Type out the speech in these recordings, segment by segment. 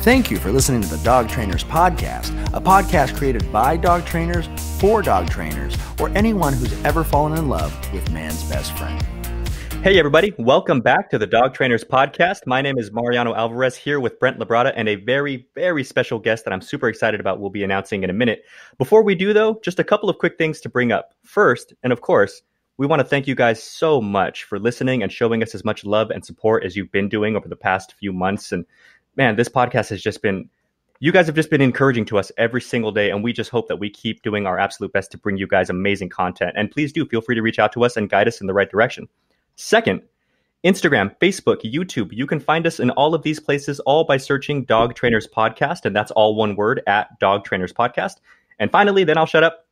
Thank you for listening to the Dog Trainers Podcast, a podcast created by dog trainers for dog trainers, or anyone who's ever fallen in love with man's best friend. Hey everybody, welcome back to the Dog Trainers Podcast. My name is Mariano Alvarez here with Brent LaBrada and a very, very special guest that I'm super excited about we'll be announcing in a minute. Before we do though, just a couple of quick things to bring up. First, and of course, we want to thank you guys so much for listening and showing us as much love and support as you've been doing over the past few months. And man, this podcast has just been, you guys have just been encouraging to us every single day. And we just hope that we keep doing our absolute best to bring you guys amazing content. And please do feel free to reach out to us and guide us in the right direction. Second, Instagram, Facebook, YouTube. You can find us in all of these places, all by searching Dog Trainers Podcast. And that's all one word, at Dog Trainers Podcast. And finally, then I'll shut up.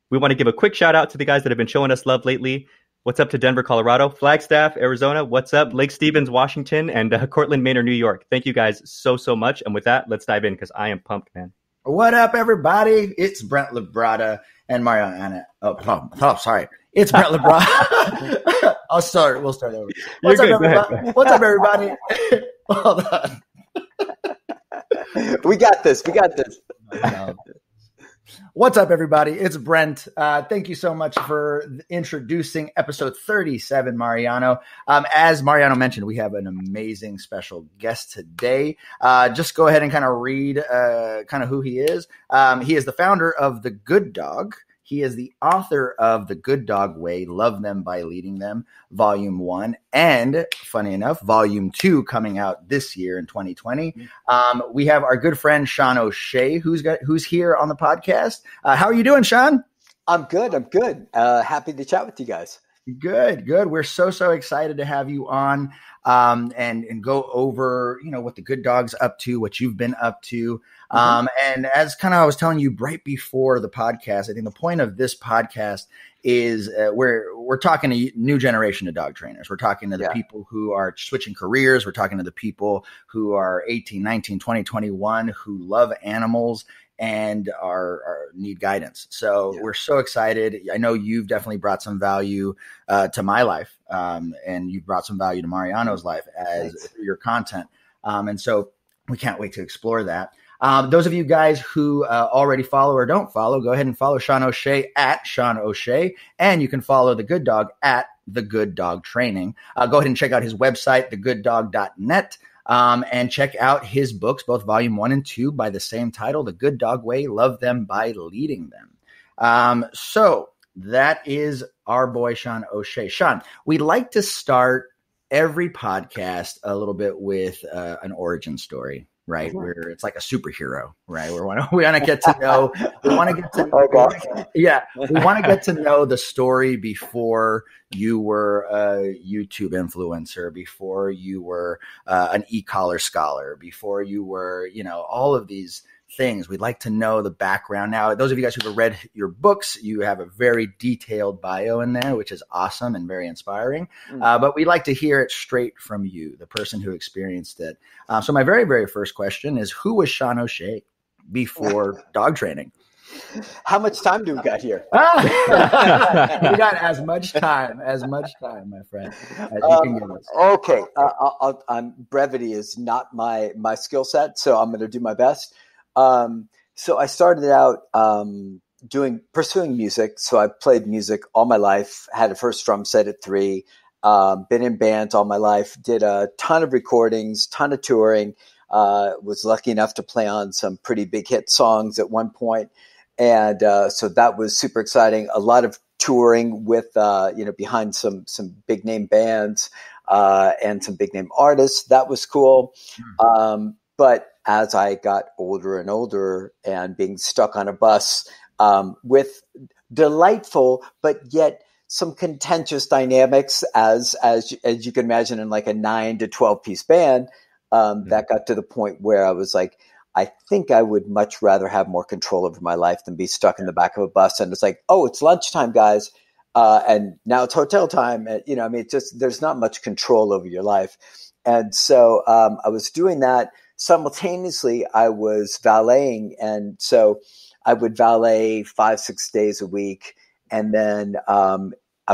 We want to give a quick shout out to the guys that have been showing us love lately. What's up to Denver, Colorado, Flagstaff, Arizona? What's up? Lake Stevens, Washington, and Cortland, Maine, or New York. Thank you guys so much. And with that, let's dive in because I am pumped, man. What up, everybody? It's Brent LaBrada and Mariano. Sorry. It's Brent LaBrada. We'll start over. What's up, everybody? What's up, everybody? Hold on. We got this. What's up, everybody? It's Brent. Thank you so much for introducing episode 37, Mariano. As Mariano mentioned, we have an amazing special guest today. Just go ahead and kind of read kind of who he is. He is the founder of The Good Dog. He is the author of The Good Dog Way, Love Them by Leading Them, Volume 1, and funny enough, Volume 2 coming out this year in 2020. We have our good friend Sean O'Shea, who's here on the podcast. How are you doing, Sean? I'm good. Happy to chat with you guys. Good. We're so excited to have you on and go over, what the Good Dog's up to, what you've been up to. And as kind of I was telling you right before the podcast, I think the point of this podcast is we're talking to new generation of dog trainers. We're talking to the people who are switching careers. We're talking to the people who are 18, 19, 20, 21, who love animals and are need guidance. So we're so excited. I know you've definitely brought some value to my life, and you've brought some value to Mariano's life as your content. And so we can't wait to explore that. Those of you guys who already follow or don't follow, go ahead and follow Sean O'Shea at Sean O'Shea, and you can follow The Good Dog at The Good Dog Training. Go ahead and check out his website, thegooddog.net. And check out his books, both Volume 1 and 2, by the same title, The Good Dog Way, Love Them by Leading Them. So that is our boy, Sean O'Shea. Sean, we like to start every podcast a little bit with an origin story, right? Where it's like a superhero, right? We want to get to know, we want to get to know the story before you were a YouTube influencer, before you were an e-collar scholar, before you were, all of these things. We'd like to know the background. Now, those of you guys who have read your books, you have a very detailed bio in there, which is awesome and very inspiring. But we like to hear it straight from you, the person who experienced it. So my very, very first question is, who was Sean O'Shea before dog training? How much time do we got here? We got as much time, my friend, as you can give us. Okay. Brevity is not my skill set, so I'm going to do my best. So I started out pursuing music. So I played music all my life, had a first drum set at 3, been in bands all my life, did a ton of recordings, ton of touring, was lucky enough to play on some pretty big hit songs at one point. And so that was super exciting. A lot of touring with, behind some big name bands and some big name artists. That was cool. But as I got older and older and being stuck on a bus with delightful but yet some contentious dynamics, as you can imagine, in like a 9 to 12 piece band, that got to the point where I was like, I think I would much rather have more control over my life than be stuck in the back of a bus. And it's like, oh, it's lunchtime, guys. And now it's hotel time. And, it's just, there's not much control over your life. And so I was doing that. Simultaneously, I was valeting. And so I would valet 5-6 days a week. And then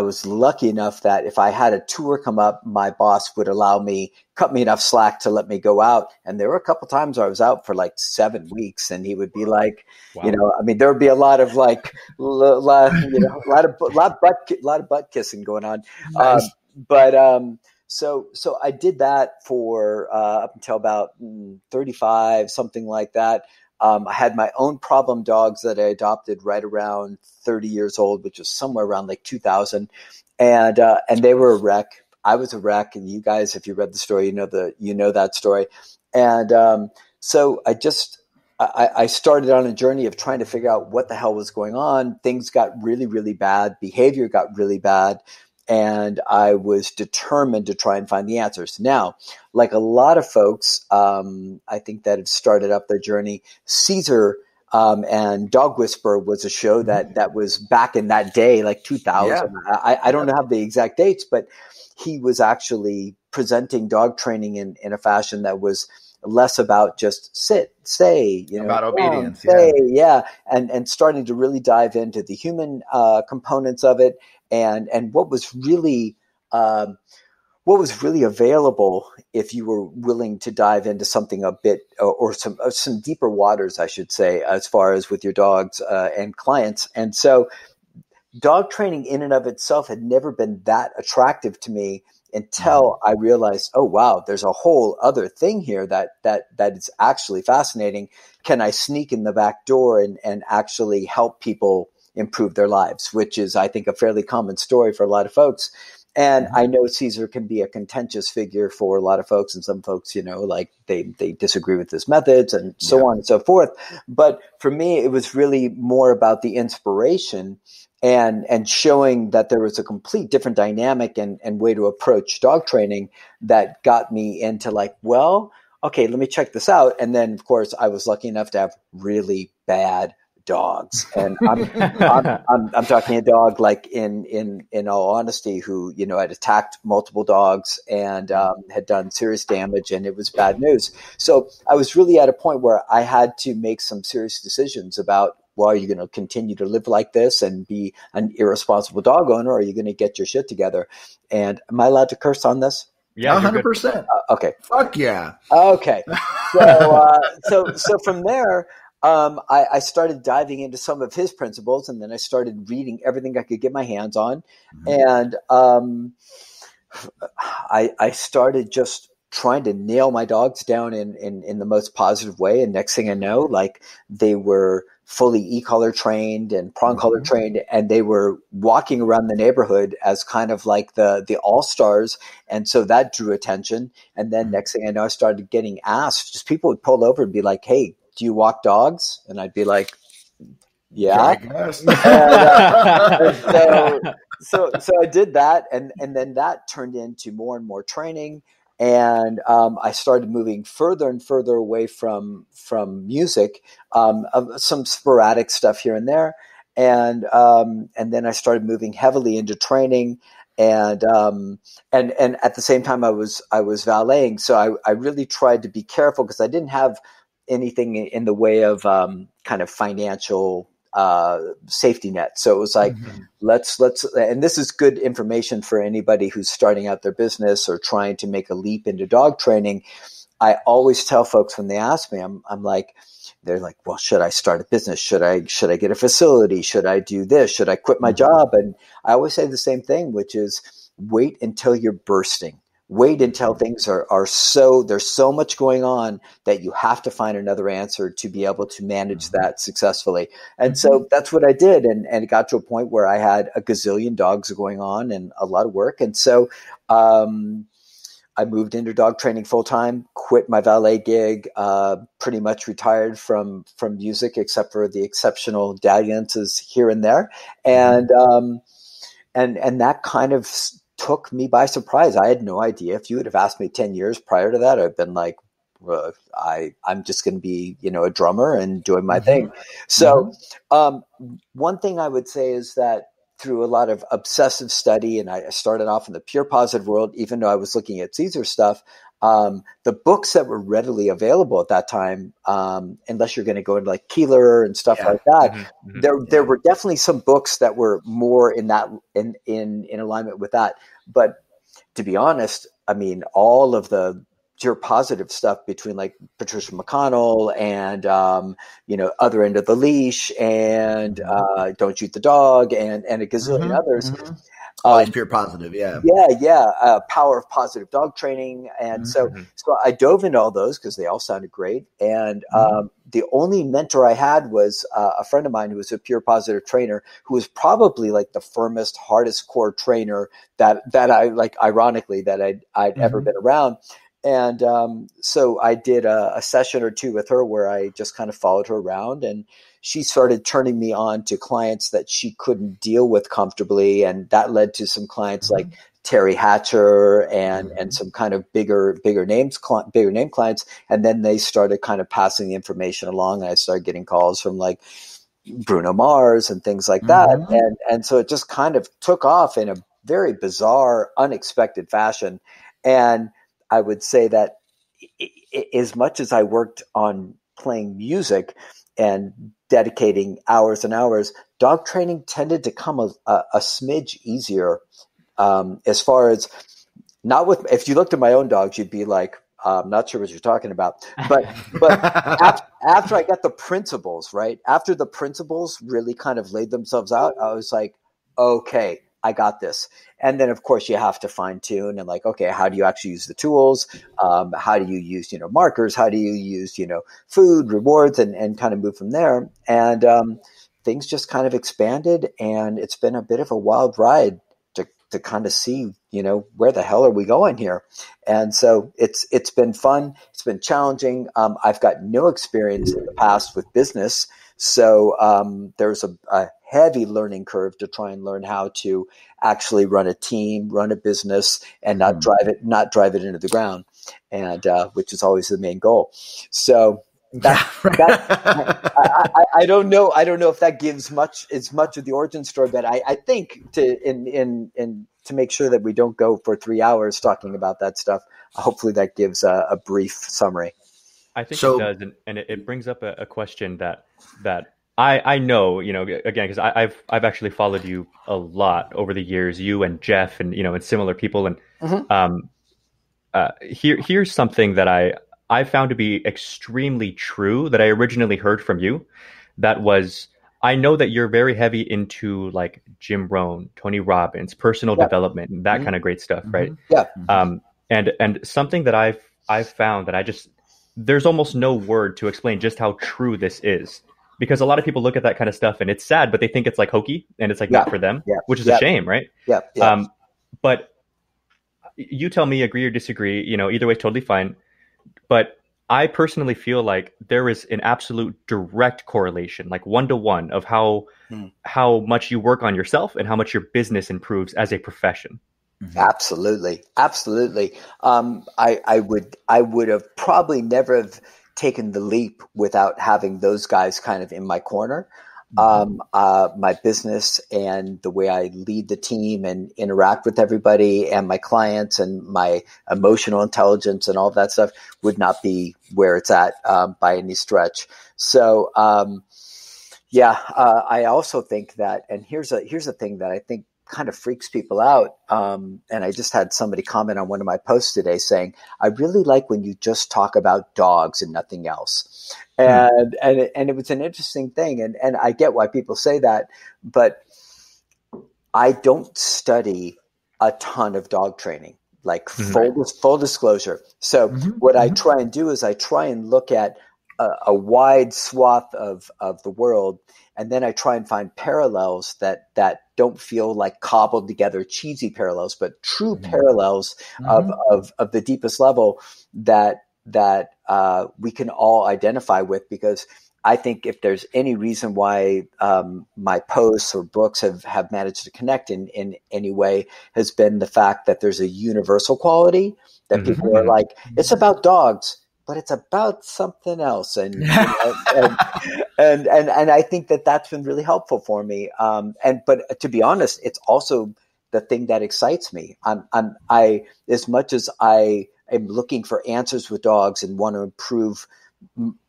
was lucky enough that if I had a tour come up, my boss would cut me enough slack to let me go out. And there were a couple times where I was out for like 7 weeks, and he would be like, Wow. there would be a lot of like, a lot of butt kissing going on. Nice. So I did that for up until about 35, something like that. I had my own problem dogs that I adopted right around 30 years old, which was somewhere around like 2000. And they were a wreck. I was a wreck. And you guys, if you read the story, you know that story. And so I started on a journey of trying to figure out what the hell was going on. Things got really, really bad. Behavior got really bad. And I was determined to try and find the answers. Now, like a lot of folks, I think that have started up their journey, Caesar and Dog Whisperer was a show that was back in that day, like 2000. Yeah. I don't have the exact dates, but he was actually presenting dog training in a fashion that was less about just sit, stay, about obedience, stay, and starting to really dive into the human components of it. And what was really available if you were willing to dive into something a bit or some deeper waters, I should say, as far as with your dogs and clients. And so dog training in and of itself had never been that attractive to me until I realized, oh, wow, there's a whole other thing here that is actually fascinating. Can I sneak in the back door and actually help people improve their lives, which is, I think, a fairly common story for a lot of folks. And I know Caesar can be a contentious figure for a lot of folks, and some folks, like they disagree with his methods and so on and so forth. But for me, it was really more about the inspiration and showing that there was a complete different dynamic and way to approach dog training that got me into like, well, okay, let me check this out. And then, of course, I was lucky enough to have really bad dogs, and I'm talking a dog like in all honesty who had attacked multiple dogs and had done serious damage, and it was bad news. So I was really at a point where I had to make some serious decisions about, well, are you going to continue to live like this and be an irresponsible dog owner, or are you going to get your shit together? And am I allowed to curse on this? Yeah, 100%. Okay. Fuck yeah. Okay. So from there, I started diving into some of his principles, and then I started reading everything I could get my hands on. And I started just trying to nail my dogs down in the most positive way. And next thing I know, like they were fully e-collar trained and prong collar trained, and they were walking around the neighborhood as kind of like the all-stars. And so that drew attention. And then next thing I know, I started getting asked, just people would pull over and be like, hey, do you walk dogs? And I'd be like, yeah. I guess. So I did that. And then that turned into more and more training. And I started moving further and further away from music, some sporadic stuff here and there. And then I started moving heavily into training. And at the same time I was valeting. So I really tried to be careful because I didn't have anything in the way of kind of financial safety net. So it was like, let's, and this is good information for anybody who's starting out their business or trying to make a leap into dog training. I always tell folks when they ask me, I'm like, they're like, well, should I start a business? Should I get a facility? Should I do this? Should I quit my job? And I always say the same thing, which is wait until you're bursting. Wait until things are so, there's so much going on that you have to find another answer to be able to manage that successfully. And so that's what I did. And it got to a point where I had a gazillion dogs going on and a lot of work. And so I moved into dog training full time, quit my valet gig, pretty much retired from music, except for the exceptional dalliances here and there. And that kind of took me by surprise. I had no idea. If you would have asked me 10 years prior to that, I'd been like, well, I'm just going to be, a drummer and doing my thing. So one thing I would say is that through a lot of obsessive study, and I started off in the pure positive world, even though I was looking at Caesar stuff, The books that were readily available at that time, unless you're going to go into like Keeler and stuff like that, there were definitely some books that were more in alignment with that. But to be honest, I mean, all of the pure positive stuff between like Patricia McConnell and, Other End of the Leash and Don't Shoot the Dog and a gazillion others. Always pure positive. Yeah. Power of positive dog training. And so I dove into all those because they all sounded great. And the only mentor I had was a friend of mine who was a pure positive trainer, who was probably like the firmest, hardest core trainer that I like, ironically, that I'd ever been around. And so I did a session or two with her where I just kind of followed her around, and she started turning me on to clients that she couldn't deal with comfortably. And that led to some clients like Terry Hatcher and some kind of bigger name clients. And then they started kind of passing the information along. And I started getting calls from like Bruno Mars and things like that. And so it just kind of took off in a very bizarre, unexpected fashion. And I would say that as much as I worked on playing music and dedicating hours and hours, dog training tended to come a smidge easier. As far as if you looked at my own dogs, you'd be like, I'm not sure what you're talking about. But after I got the principles, right? After the principles really kind of laid themselves out, I was like, okay, I got this. And then of course you have to fine tune and like, okay, how do you actually use the tools? How do you use, markers? How do you use, food, rewards, and kind of move from there? And things just kind of expanded, and it's been a bit of a wild ride to kind of see, where the hell are we going here? And so it's been fun. It's been challenging. I've got no experience in the past with business. So there's a heavy learning curve to try and learn how to actually run a team, run a business, and not drive it into the ground, and which is always the main goal. So I don't know if that gives much of the origin story, but I think to make sure that we don't go for 3 hours talking about that stuff, hopefully that gives a brief summary. I think it does, and it brings up a question that I know, again, because I've actually followed you a lot over the years, you and Jeff and, and similar people. And here's something that I found to be extremely true that I originally heard from you. That was, I know that you're very heavy into like Jim Rohn, Tony Robbins, personal development, and that kind of great stuff, right? Yeah. And something that I've found that there's almost no word to explain just how true this is. Because a lot of people look at that kind of stuff and it's sad, but they think it's like hokey and it's like not for them, which is a shame, right? Yeah. But you tell me, agree or disagree, either way is totally fine. But I personally feel like there is an absolute direct correlation, like 1-to-1 of how much you work on yourself and how much your business improves as a profession. Absolutely. I would have probably never have taken the leap without having those guys kind of in my corner. My business and the way I lead the team and interact with everybody and my clients and my emotional intelligence and all of that stuff would not be where it's at by any stretch. So I also think that, and here's a thing that I think kind of freaks people out. And I just had somebody comment on one of my posts today saying, I really like when you just talk about dogs and nothing else. And it was an interesting thing. And I get why people say that, but I don't study a ton of dog training, like full disclosure. So what I try and do is I try and look at a wide swath of the world. And then I try and find parallels that don't feel like cobbled together, cheesy parallels, but true parallels of the deepest level that we can all identify with. Because I think if there's any reason why my posts or books have managed to connect in any way, has been the fact that there's a universal quality that people are like, it's about dogs, but it's about something else. And and I think that that's been really helpful for me. But to be honest, it's also the thing that excites me. I as much as I am looking for answers with dogs and want to improve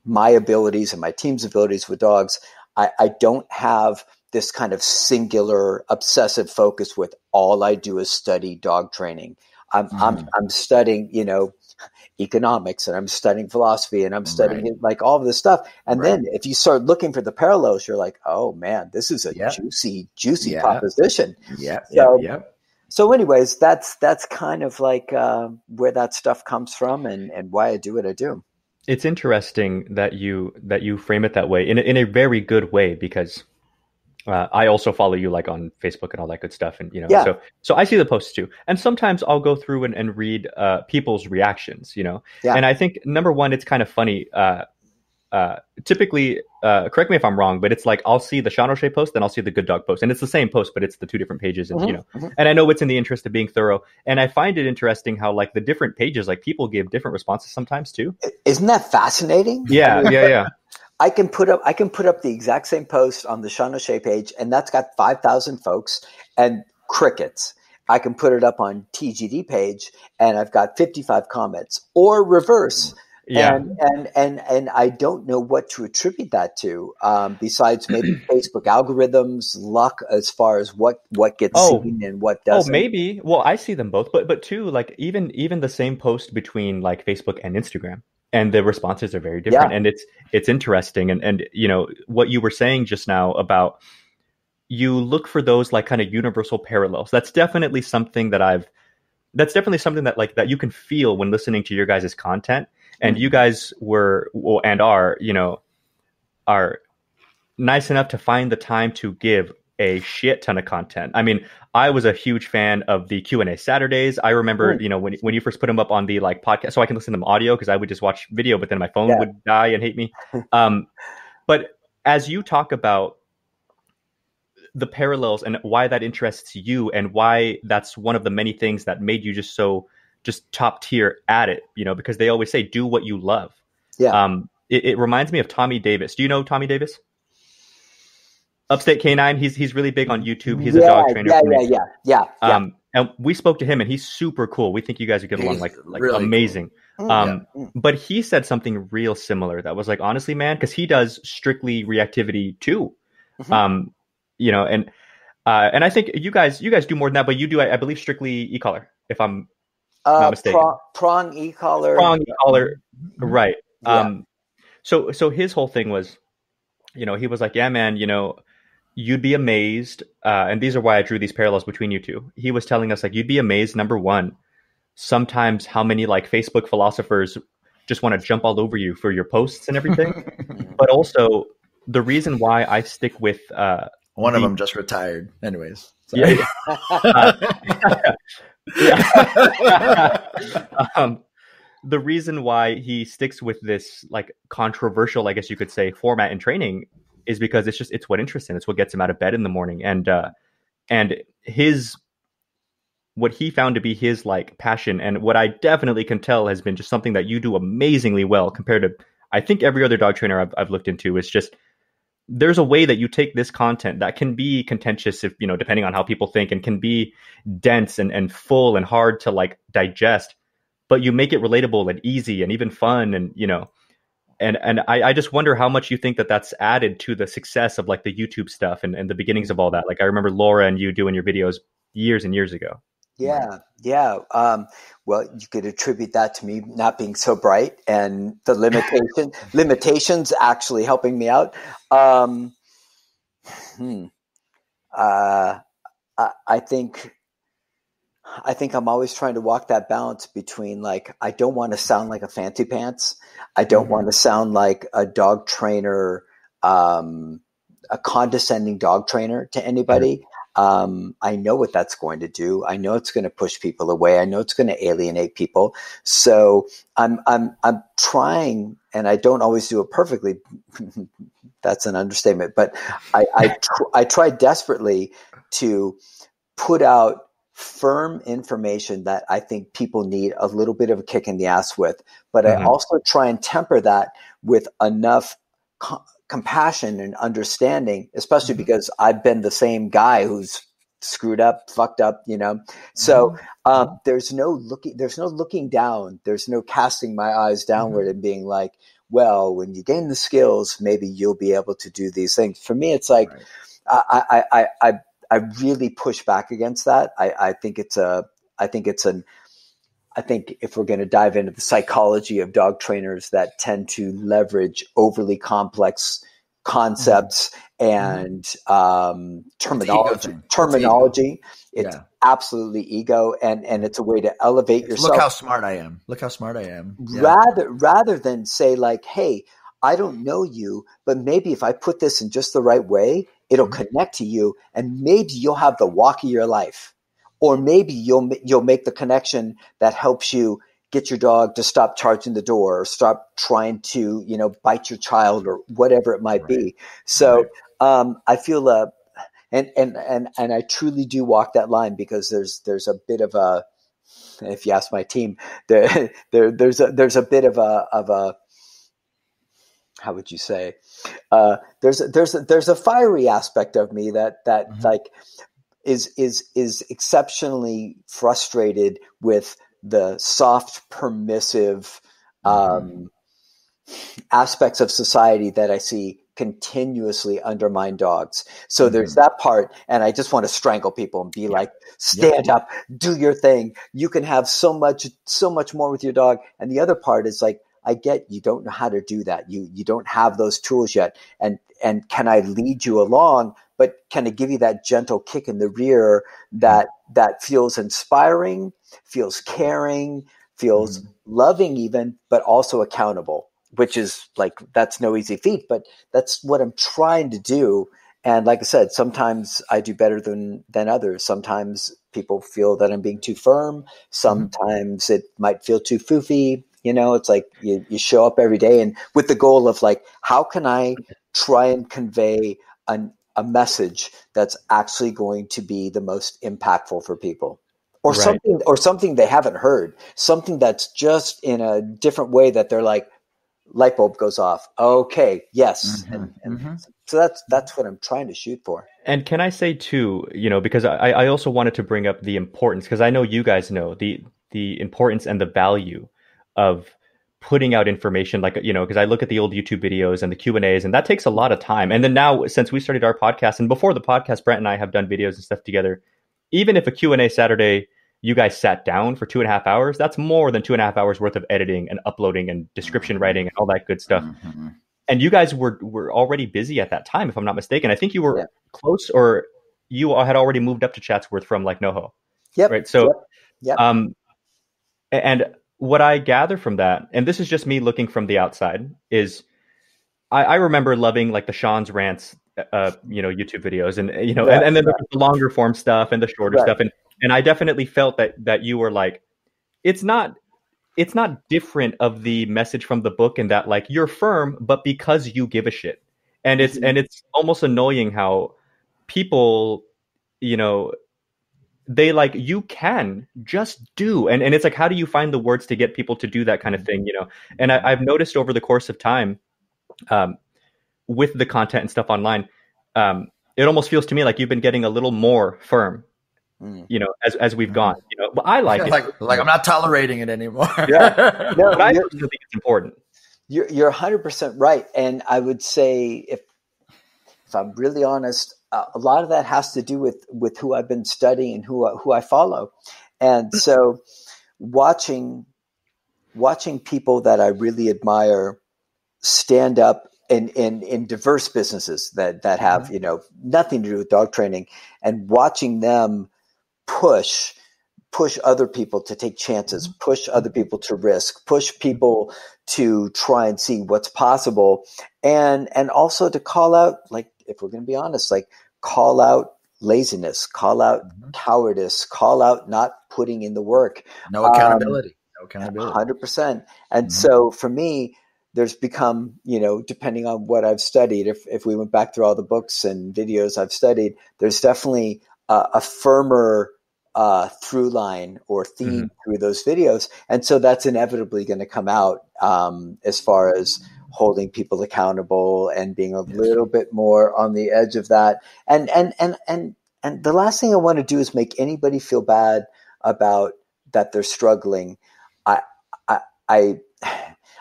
my abilities and my team's abilities with dogs, I don't have this kind of singular obsessive focus with all I do is study dog training. I'm studying, economics, and I'm studying philosophy, and I'm studying like all of this stuff. And then if you start looking for the parallels, you're like, oh man, this is a juicy proposition. So anyways, that's kind of like where that stuff comes from and why I do what I do. It's interesting that you frame it that way in a very good way, because I also follow you like on Facebook and all that good stuff. And, so I see the posts too. And sometimes I'll go through and read people's reactions, and I think number one, it's kind of funny. Typically, correct me if I'm wrong, but it's like, I'll see the Sean O'Shea post, then I'll see the Good Dog post, and it's the same post, but it's the two different pages. And, and I know it's in the interest of being thorough. And I find it interesting how like the different pages, like people give different responses sometimes too. Isn't that fascinating? Yeah. I can put up the exact same post on the Sean O'Shea page, and that's got 5,000 folks and crickets. I can put it up on TGD page, and I've got 55 comments, or reverse. Yeah. And I don't know what to attribute that to, besides maybe Facebook algorithms, luck as far as what gets seen and what doesn't. Maybe. Well, I see them both, but too, like even the same post between like Facebook and Instagram, and the responses are very different. And it's interesting. And what you were saying just now about you look for those like kind of universal parallels. That's definitely something that like that you can feel when listening to your guys' content. And you guys are nice enough to find the time to give a shit ton of content. I mean, I was a huge fan of the Q&A Saturdays. I remember, when you first put them up on the like podcast, so I can listen to them audio, because I would just watch video, but then my phone would die and hate me. But as you talk about the parallels and why that interests you, and why that's one of the many things that made you just top tier at it, because they always say, do what you love. It reminds me of Tommy Davis. Do you know Tommy Davis? Upstate Canine. He's really big on YouTube. He's a dog trainer. Yeah. And we spoke to him, and he's super cool. We think you guys would get along like really amazing. Cool. But he said something real similar that was like, honestly, man, because he does strictly reactivity too. And I think you guys do more than that, but you do, I believe, strictly e-collar, if I'm not mistaken. Prong e-collar. Right. So his whole thing was, he was like, yeah, man, you'd be amazed. And these are why I drew these parallels between you two. He was telling us, like, you'd be amazed, number one, sometimes how many like Facebook philosophers just want to jump all over you for your posts and everything. But also the reason why I stick with one of them just retired. Anyways. Yeah. The reason why he sticks with this like controversial, I guess you could say, format in training is because it's what interests him. It's what gets him out of bed in the morning. And what he found to be his like passion, and what I definitely can tell has been just something that you do amazingly well compared to, I think, every other dog trainer I've looked into, is just, there's a way that you take this content that can be contentious, if depending on how people think, and can be dense and full and hard to like digest, but you make it relatable and easy and even fun. And and I just wonder how much you think that that's added to the success of like the YouTube stuff and the beginnings of all that. Like I remember Laura and you doing your videos years and years ago. Yeah. Well, you could attribute that to me not being so bright, and the limitations actually helping me out. I think I'm always trying to walk that balance between, like, I don't want to sound like a fancy pants. I don't want to sound like a dog trainer, a condescending dog trainer to anybody. I know what that's going to do. I know it's going to push people away. I know it's going to alienate people. So I'm trying, and I don't always do it perfectly. That's an understatement, but I try desperately to put out firm information that I think people need a little bit of a kick in the ass with, but I also try and temper that with enough compassion and understanding, especially because I've been the same guy who's screwed up, fucked up, So there's no looking down. There's no casting my eyes downward and being like, well, when you gain the skills, maybe you'll be able to do these things. For me, it's like, I really push back against that. I think if we're going to dive into the psychology of dog trainers that tend to leverage overly complex concepts and terminology, it's absolutely ego, and it's a way to elevate yourself. Look how smart I am. Rather than say like, hey, I don't know you, but maybe if I put this in just the right way, it'll connect to you, and maybe you'll have the walk of your life. Or maybe you'll make the connection that helps you get your dog to stop charging the door or stop trying to, bite your child or whatever it might be. So I feel and I truly do walk that line, because there's a bit of a, if you ask my team, there's a bit of a how would you say? There's a fiery aspect of me that like is exceptionally frustrated with the soft, permissive aspects of society that I see continuously undermine dogs. So there's that part, and I just want to strangle people and be like, stand up, do your thing. You can have so much more with your dog. And the other part is like, I get you don't know how to do that. You don't have those tools yet. And can I lead you along? But can I give you that gentle kick in the rear that feels inspiring, feels caring, feels loving even, but also accountable, which is like, that's no easy feat, but that's what I'm trying to do. And like I said, sometimes I do better than others. Sometimes people feel that I'm being too firm. Sometimes it might feel too foofy. It's like you show up every day and with the goal of like, how can I try and convey a message that's actually going to be the most impactful for people, or something they haven't heard, something that's just in a different way that they're like, light bulb goes off. Okay. Yes. So that's what I'm trying to shoot for. And can I say too, because I also wanted to bring up the importance, because I know you guys know the importance and the value of putting out information, like, because I look at the old YouTube videos and the Q&As, and that takes a lot of time. And then now, since we started our podcast, and before the podcast, Brent and I have done videos and stuff together, even if a Q&A Saturday, you guys sat down for 2.5 hours, that's more than 2.5 hours worth of editing and uploading and description writing and all that good stuff. And you guys were already busy at that time, if I'm not mistaken. I think you were close, or you had already moved up to Chatsworth from like NoHo. Yep. Right. So, and what I gather from that, and this is just me looking from the outside, is I remember loving like the Sean's rants, YouTube videos, and and then the longer form stuff and the shorter stuff, and I definitely felt that you were like, it's not different of the message from the book, in that like you're firm, but because you give a shit, and it's almost annoying how people, they like, you can just do, and it's like, how do you find the words to get people to do that kind of thing, And I've noticed over the course of time, with the content and stuff online, it almost feels to me like you've been getting a little more firm, as we've gone, but I like it. Like I'm not tolerating it anymore. No, but I personally think it's important. You're 100% right. And I would say, if I'm really honest, a lot of that has to do with who I've been studying and who I follow. And so watching people that I really admire stand up in diverse businesses that have, nothing to do with dog training, and watching them push other people to take chances, push other people to risk, push people to try and see what's possible. And also to call out, like, if we're going to be honest, like, call out laziness, call out cowardice, call out not putting in the work. No accountability. 100%. And so for me, there's become, depending on what I've studied, if we went back through all the books and videos I've studied, there's definitely a firmer through line or theme through those videos. And so that's inevitably going to come out as far as holding people accountable and being a little bit more on the edge of that. And And the last thing I want to do is make anybody feel bad about that they're struggling.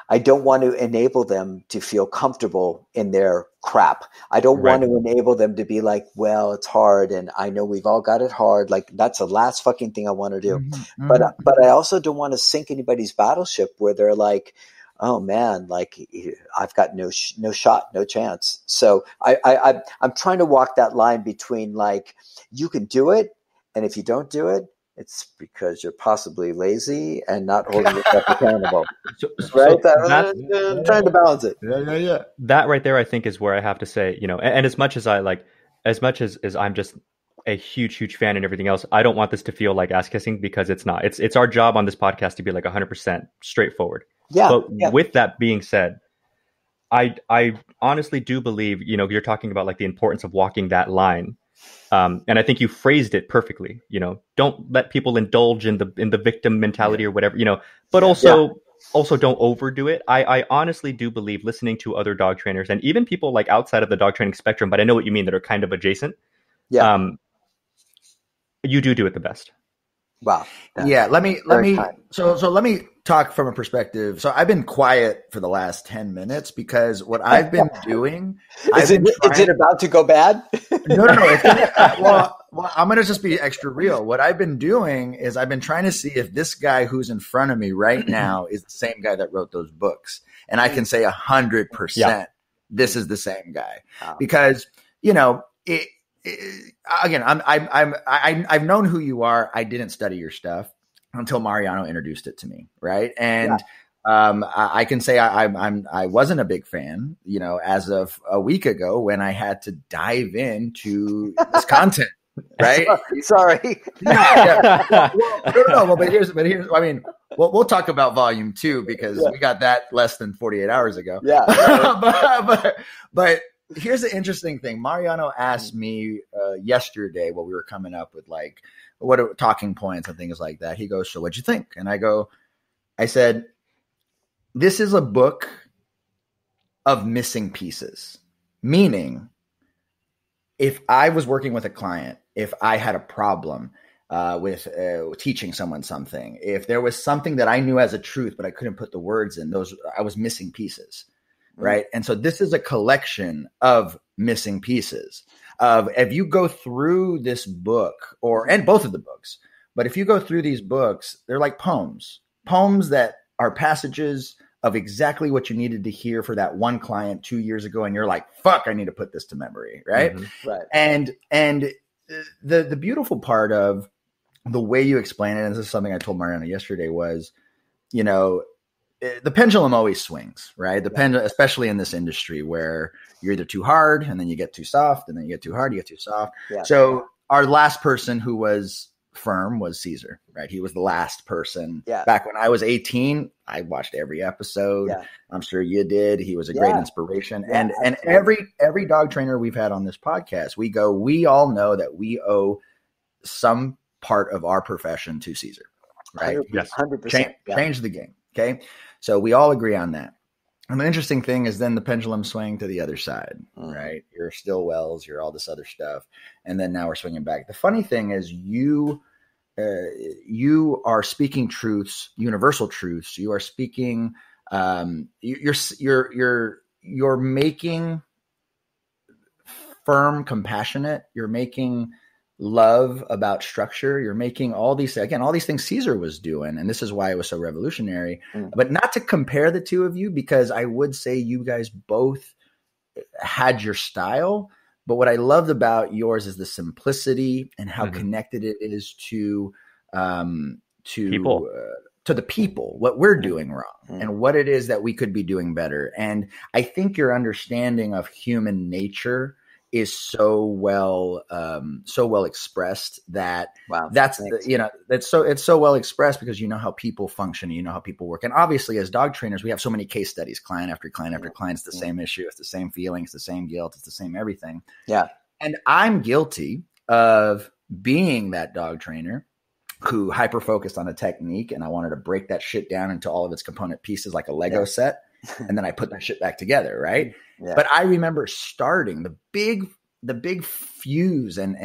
I don't want to enable them to feel comfortable in their crap. I don't want to enable them to be like, well, it's hard, and I know we've all got it hard. Like, that's the last fucking thing I want to do. Mm-hmm. But I also don't want to sink anybody's battleship where they're like, oh man, like I've got no shot, no chance. So I'm trying to walk that line between like, you can do it, and if you don't do it, it's because you're possibly lazy and not holding yourself accountable. Right? I'm trying to balance it. Yeah. That right there, I think, is where I have to say, and as much as as I'm just a huge fan and everything else, I don't want this to feel like ass kissing, because it's not. It's our job on this podcast to be like 100% straightforward. But with that being said, I honestly do believe, you're talking about like the importance of walking that line. And I think you phrased it perfectly. Don't let people indulge in the victim mentality or whatever, but also don't overdo it. I honestly do believe, listening to other dog trainers and even people like outside of the dog training spectrum, but I know what you mean, that are kind of adjacent. You do it the best. Wow. Let me talk from a perspective. So I've been quiet for the last 10 minutes because what I've been doing, is it about to go bad? No. Well, I'm going to just be extra real. What I've been doing is I've been trying to see if this guy who's in front of me right now is the same guy that wrote those books. And I can say 100% this is the same guy, because, again, I've known who you are. I didn't study your stuff until Mariano introduced it to me, right? And I can say I wasn't a big fan, as of a week ago when I had to dive into this content, right? Sorry. No. But here's. I mean, we'll talk about volume 2 because we got that less than 48 hours ago. But here's the interesting thing. Mariano asked me yesterday while we were coming up with like what are talking points and things like that. He goes, "So what'd you think?" And I said, "This is a book of missing pieces." Meaning, if I was working with a client, if I had a problem with teaching someone something, if there was something that I knew as a truth but I couldn't put the words in, I was missing pieces. Right. And so this is a collection of missing pieces if you go through this book and both of the books, but if you go through these books, they're like poems that are passages of exactly what you needed to hear for that one client 2 years ago. And you're like, fuck, I need to put this to memory. Right. Mm-hmm. Right. And the beautiful part of the way you explain it, and this is something I told Mariano yesterday, was, the pendulum always swings, right? The pendulum, especially in this industry where you're either too hard and then you get too soft, and then you get too hard, you get too soft. Yeah. So our last person who was firm was Caesar, right? He was the last person. Yeah. Back when I was 18, I watched every episode. Yeah. I'm sure you did. He was a great inspiration. Yeah, and every dog trainer we've had on this podcast, we all know that we owe some part of our profession to Caesar, right? 100%. Change the game. Okay. So we all agree on that. And the interesting thing is then the pendulum swing to the other side, right? You're Stillwells, you're all this other stuff. And then now we're swinging back. The funny thing is you are speaking truths, universal truths. You are speaking, you're making firm, compassionate. You're making love about structure. You're making all these things Caesar was doing. And this is why it was so revolutionary, but not to compare the two of you, because I would say you guys both had your style. But what I loved about yours is the simplicity and how connected it is to people, to the people, what we're doing wrong and what it is that we could be doing better. And I think your understanding of human nature is so well expressed that it's so well expressed because you know how people function, you know how people work. And obviously as dog trainers, we have so many case studies, client after client after client. It's the same issue. It's the same feeling. It's the same guilt. It's the same everything. Yeah. And I'm guilty of being that dog trainer who hyper-focused on a technique, and I wanted to break that shit down into all of its component pieces like a Lego set. And then I put that shit back together, right? Yeah. But I remember starting the big the big fuse and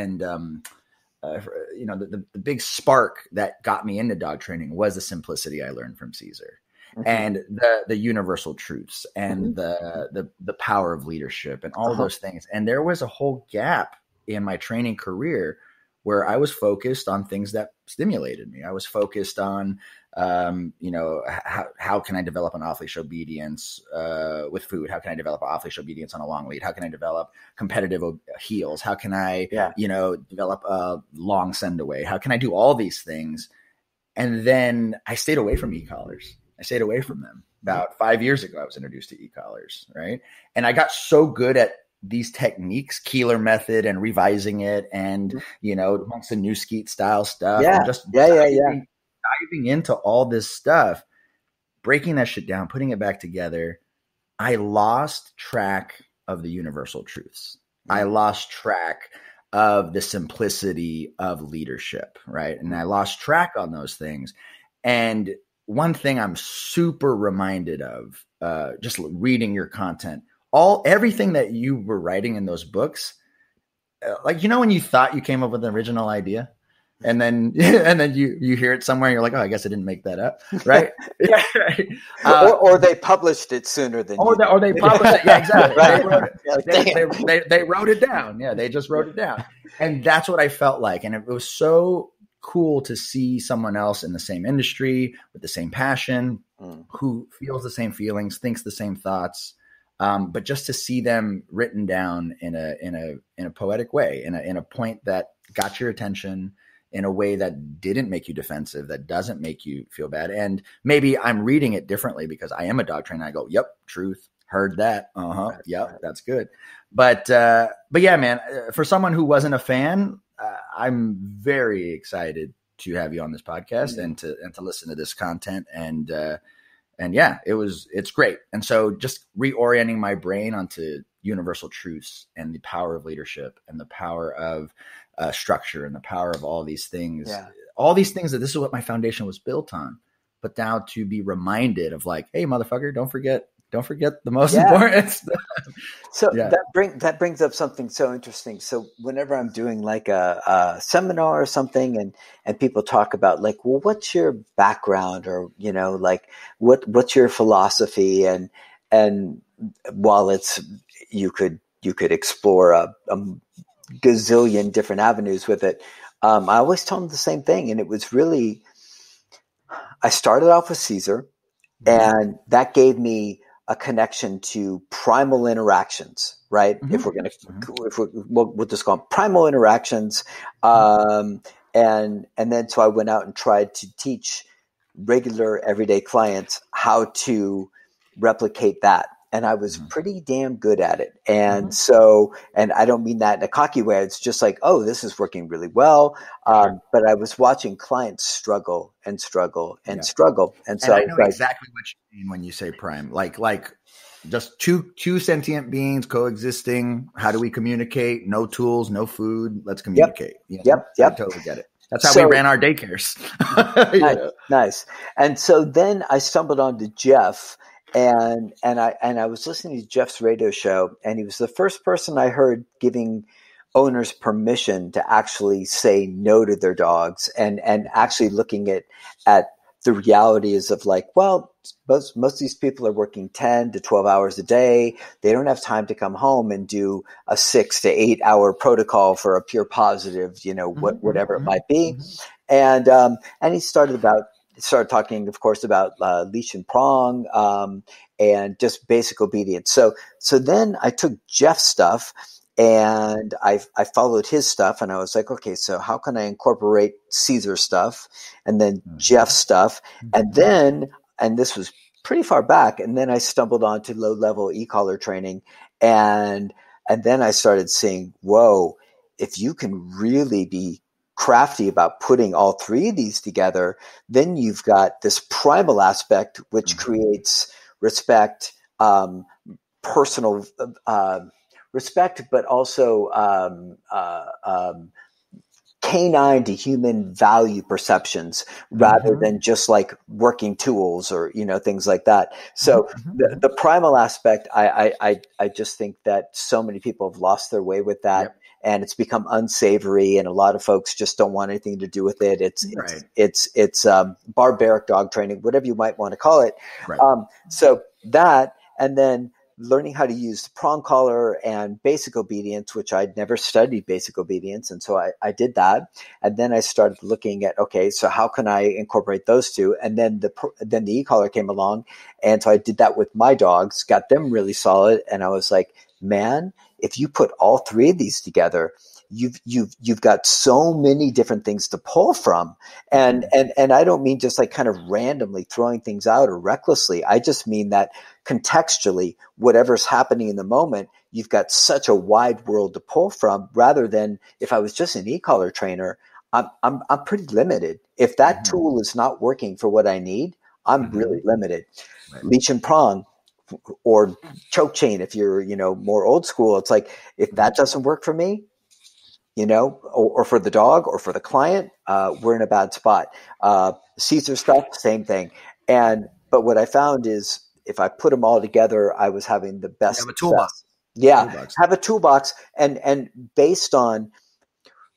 the big spark that got me into dog training was the simplicity I learned from Caesar. Mm-hmm. And the universal truths and mm-hmm. the power of leadership and all those things. And there was a whole gap in my training career where I was focused on things that stimulated me. I was focused on, how can I develop an off-leash obedience with food? How can I develop an off-leash obedience on a long lead? How can I develop competitive heels? How can I, develop a long send away? How can I do all these things? And then I stayed away from e-collars. I stayed away from them. About 5 years ago, I was introduced to e-collars, right? And I got so good at these techniques, Keeler method and revising it and, amongst the new skeet style stuff. Yeah. And just diving into all this stuff, breaking that shit down, putting it back together. I lost track of the universal truths. I lost track of the simplicity of leadership, right? And I lost track on those things. And one thing I'm super reminded of, just reading your content, everything that you were writing in those books, like, when you thought you came up with an original idea and then you hear it somewhere and you're like, oh, I guess I didn't make that up. Right. Yeah, right. Or they published it sooner than or they published it. Yeah, exactly. Right. They wrote it down. Yeah. They just wrote it down. And that's what I felt like. And it was so cool to see someone else in the same industry with the same passion, who feels the same feelings, thinks the same thoughts. But just to see them written down in a poetic way, in a point that got your attention, in a way that didn't make you defensive, that doesn't make you feel bad. And maybe I'm reading it differently because I am a dog trainer. I go, yep, truth, heard that. Yep, that's good. But yeah, man, for someone who wasn't a fan, I'm very excited to have you on this podcast and to listen to this content. And yeah, it's great. And so just reorienting my brain onto universal truths and the power of leadership and the power of structure and the power of all these things, that this is what my foundation was built on. But now to be reminded of like, hey, motherfucker, don't forget the most important stuff. So that brings up something so interesting. So whenever I'm doing like a seminar or something and people talk about like, well, what's your background or, like what's your philosophy? And while you could explore a gazillion different avenues with it. I always tell them the same thing. And it was really, I started off with Caesar and that gave me a connection to primal interactions, right? Mm-hmm. If we're going to, we'll just call them primal interactions. And then, so I went out and tried to teach regular everyday clients how to replicate that. And I was pretty damn good at it. And so, and I don't mean that in a cocky way. It's just like, oh, this is working really well. But I was watching clients struggle and struggle and struggle. And so I know exactly what you mean when you say prime, like just two sentient beings coexisting. How do we communicate? No tools, no food. Let's communicate. Yep. I totally get it. That's how we ran our daycares. Nice. And so then I stumbled onto Jeff. And I was listening to Jeff's radio show, and he was the first person I heard giving owners permission to actually say no to their dogs, and actually looking at the realities of like, well, most of these people are working 10 to 12 hours a day. They don't have time to come home and do a 6 to 8 hour protocol for a pure positive, whatever it might be. And he started talking, of course, about leash and prong and just basic obedience. So then I took Jeff's stuff and I followed his stuff, and I was like, okay, so how can I incorporate Caesar's stuff and then Jeff's stuff? And then, and this was pretty far back, and then I stumbled onto low-level e-collar training, and then I started seeing, whoa, if you can really be crafty about putting all three of these together, then you've got this primal aspect, which creates respect, personal respect, but also canine to human value perceptions rather than just like working tools or, things like that. So the primal aspect, I just think that so many people have lost their way with that. Yep. And it's become unsavory, and a lot of folks just don't want anything to do with it. It's barbaric dog training, whatever you might want to call it. Right. So that, and then learning how to use the prong collar and basic obedience, which I'd never studied basic obedience. And so I did that. And then I started looking at, okay, so how can I incorporate those two? And then the e-collar came along. And so I did that with my dogs, got them really solid. And I was like, man, if you put all three of these together, you've got so many different things to pull from. And I don't mean just like kind of randomly throwing things out or recklessly. I just mean that contextually, whatever's happening in the moment, you've got such a wide world to pull from, rather than if I was just an e-collar trainer, I'm pretty limited. If that tool is not working for what I need, I'm really limited. Right. Leash and prong, or choke chain, if you're, more old school, it's like, if that doesn't work for me, or for the dog or for the client, we're in a bad spot. Caesar stuff, same thing. But what I found is, if I put them all together, I was having the best. Have a toolbox. Yeah, have a toolbox, and based on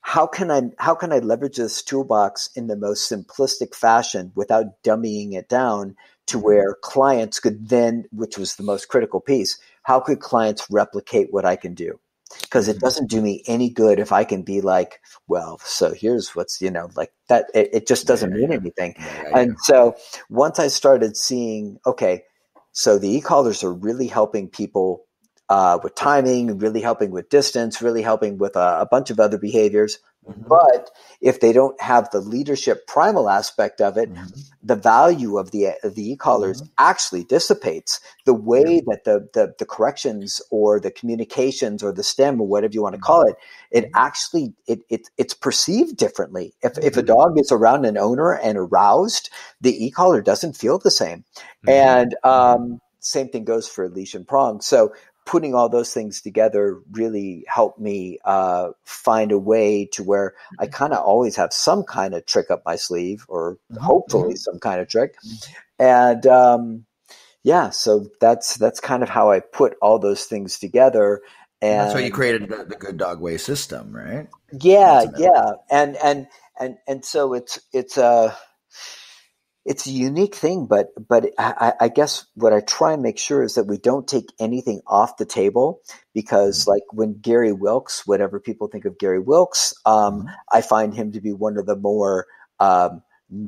how can I leverage this toolbox in the most simplistic fashion without dummying it down to where clients could then, which was the most critical piece, how could clients replicate what I can do? Because it doesn't do me any good if I can be like, well, so here's what's, like that. It just doesn't mean anything. And so once I started seeing, okay, so the e-collars are really helping people with timing, really helping with distance, really helping with a bunch of other behaviors. But if they don't have the leadership primal aspect of it, the value of the e-collars actually dissipates. The way that the corrections or the communications or the stem or whatever you want to call it, it actually it's perceived differently. If a dog is around an owner and aroused, the e-collar doesn't feel the same. And same thing goes for leash and prong. So putting all those things together really helped me find a way to where I kind of always have some kind of trick up my sleeve, or hopefully some kind of trick. And so that's kind of how I put all those things together. And that's why you created the Good Dog Way system, right? Yeah, yeah. And so it's a unique thing, but I guess what I try and make sure is that we don't take anything off the table, because like when Gary Wilkes, whatever people think of Gary Wilkes, I find him to be one of the more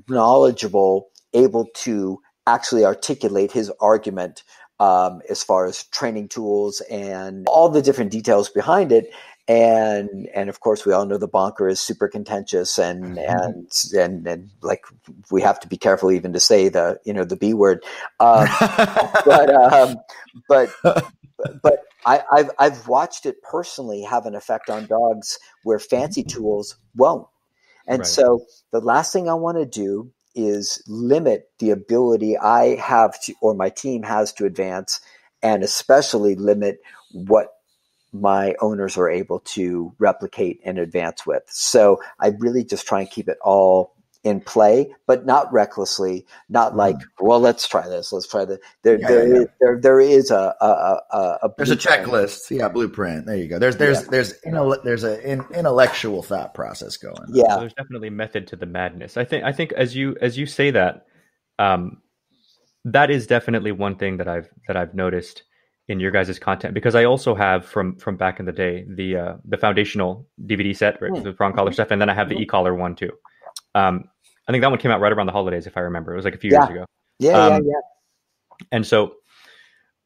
knowledgeable, able to actually articulate his argument as far as training tools and all the different details behind it. And of course, we all know the bonker is super contentious, and like we have to be careful even to say the B word. But I've watched it personally have an effect on dogs where fancy tools won't. And so the last thing I want to do is limit the ability I have to, or my team has to advance, and especially limit what my owners are able to replicate and advance with. So I really just try and keep it all in play, but not recklessly, not like, well, let's try this. Let's try that. There is a there's a checklist. Yeah. Blueprint. There you go. There's an intellectual thought process going. Yeah. So there's definitely method to the madness. I think as you say that, that is definitely one thing that I've noticed in your guys' content, because I also have from back in the day the foundational DVD set, right, the prong collar stuff, and then I have the e-collar one too. I think that one came out right around the holidays, if I remember. It was like a few years ago. Yeah. And so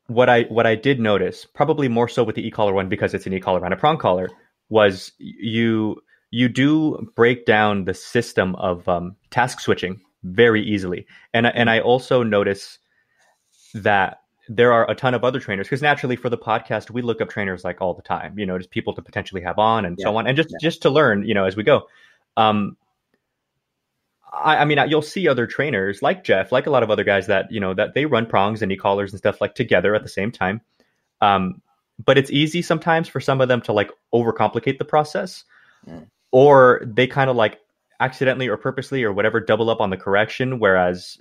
what I did notice, probably more so with the e-collar one, because it's an e-collar and a prong collar, was you do break down the system of task switching very easily, and I also notice that there are a ton of other trainers, because naturally for the podcast, we look up trainers like all the time, just people to potentially have on and so on. And just to learn, as we go. I mean, you'll see other trainers like Jeff, like a lot of other guys that, that they run prongs and e-collars and stuff like together at the same time. But it's easy sometimes for some of them to like overcomplicate the process. or they kind of like accidentally or purposely or whatever double up on the correction, whereas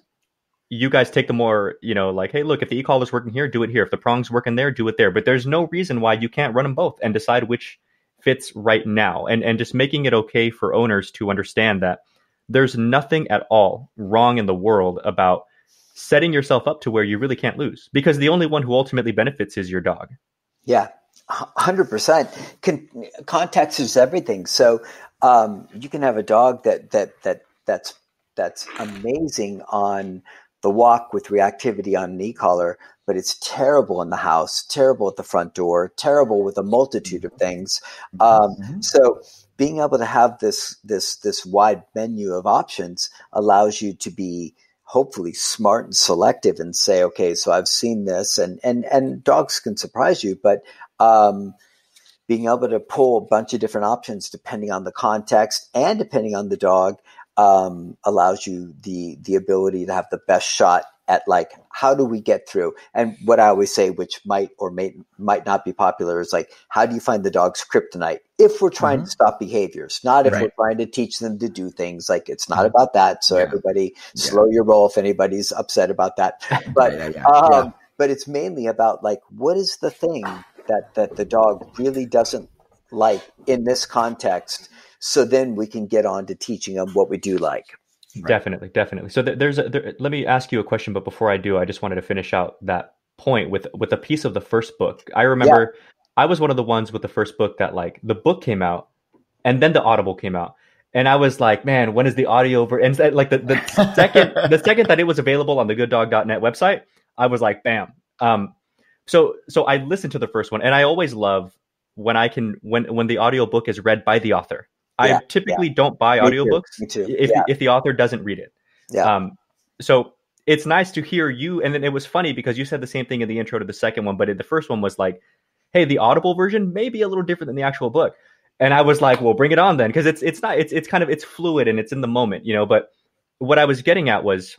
you guys take the more, like, hey, look, if the e-collar is working here, do it here. If the prong's working there, do it there. But there's no reason why you can't run them both and decide which fits right now. And just making it okay for owners to understand that there's nothing at all wrong in the world about setting yourself up to where you really can't lose, because the only one who ultimately benefits is your dog. Yeah, 100%. Context is everything. So you can have a dog that's amazing on the walk with reactivity on an e-collar, but it's terrible in the house, terrible at the front door, terrible with a multitude of things. So being able to have this wide menu of options allows you to be hopefully smart and selective and say, okay, so I've seen this, and dogs can surprise you, but being able to pull a bunch of different options depending on the context and depending on the dog allows you the ability to have the best shot at, like, how do we get through? And what I always say, which might or might not be popular, is like, how do you find the dog's kryptonite if we're trying to stop behaviors, not if we're trying to teach them to do things. Like, it's not about that. So everybody slow your roll if anybody's upset about that. But but it's mainly about, like, what is the thing that the dog really doesn't like in this context? So then we can get on to teaching them what we do like. Definitely. So let me ask you a question, but before I do, I just wanted to finish out that point with a piece of the first book. I remember I was one of the ones with the first book that, like, the book came out and then the Audible came out. And I was like, man, when is the audio and like the second that it was available on the gooddog.net website, I was like, bam. So I listened to the first one, and I always love when the audiobook is read by the author. I typically don't buy audiobooks if the author doesn't read it. So it's nice to hear you. And then it was funny because you said the same thing in the intro to the second one, but in the first one was like, hey, the Audible version may be a little different than the actual book. And I was like, well, bring it on then. Cause it's fluid and it's in the moment, but what I was getting at was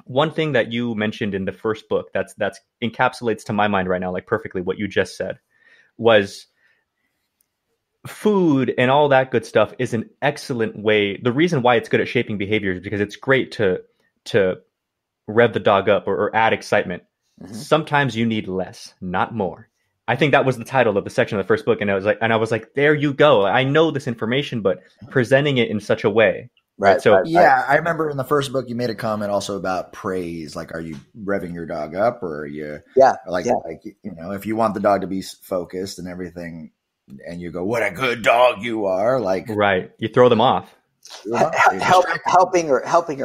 one thing that you mentioned in the first book that's encapsulates to my mind right now, like perfectly what you just said, was food and all that good stuff is an excellent way. The reason why it's good at shaping behavior is because it's great to rev the dog up or add excitement. Sometimes you need less, not more. I think that was the title of the section of the first book. And I was like, there you go. I know this information, but presenting it in such a way. Right. So I remember in the first book, you made a comment also about praise. Like, are you revving your dog up, or are you like, if you want the dog to be focused and everything, and you go, what a good dog you are. Like, right. You throw them off. Helping or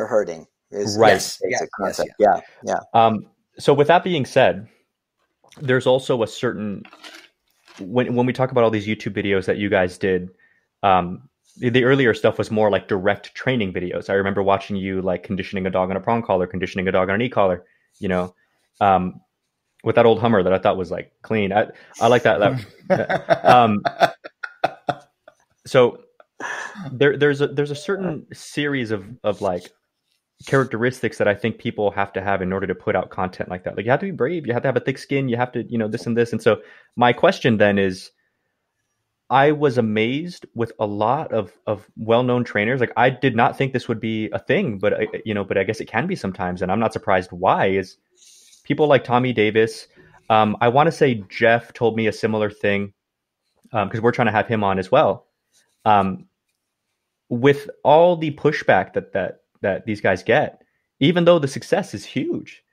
hurting is basic concept. So with that being said, there's also a certain, when we talk about all these YouTube videos that you guys did, the earlier stuff was more like direct training videos. I remember watching you, like, conditioning a dog on a prong collar, conditioning a dog on an e-collar, with that old Hummer that I thought was, like, clean. I like that. So there's a certain series of like characteristics that I think people have to have in order to put out content like that. Like, you have to be brave, you have to have a thick skin, you have to, this and this. And so my question then is, I was amazed with a lot of well-known trainers. Like, I did not think this would be a thing, but I guess it can be sometimes. And I'm not surprised why. Is people like Tommy Davis. I want to say Jeff told me a similar thing, because we're trying to have him on as well. With all the pushback that these guys get, even though the success is huge,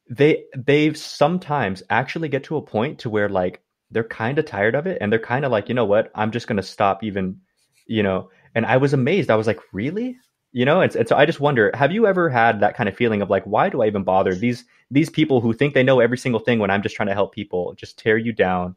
they sometimes actually get to a point to where, like, they're kind of tired of it, and they're kind of like, you know what, I'm just going to stop even, and I was amazed. I was like, really? And so I just wonder, have you ever had that kind of feeling of like, why do I even bother? These people who think they know every single thing when I'm just trying to help people just tear you down.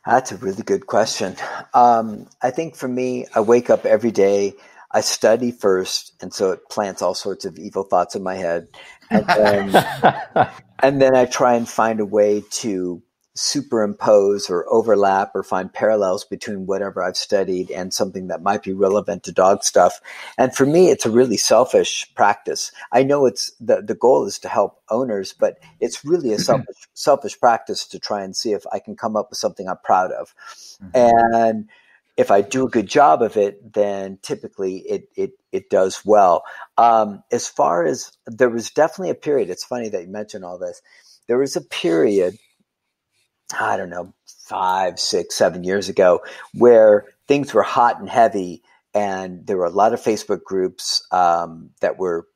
That's a really good question. I think for me, I wake up every day, I study first, and so it plants all sorts of evil thoughts in my head. And then I try and find a way to superimpose or overlap or find parallels between whatever I've studied and something that might be relevant to dog stuff. And for me, it's a really selfish practice. I know it's the goal is to help owners, but it's really a selfish practice to try and see if I can come up with something I'm proud of. And if I do a good job of it, then typically it does well. As far as there was definitely a period, it's funny that you mentioned all this. There was a period, I don't know, 5, 6, 7 years ago, where things were hot and heavy, and there were a lot of Facebook groups that were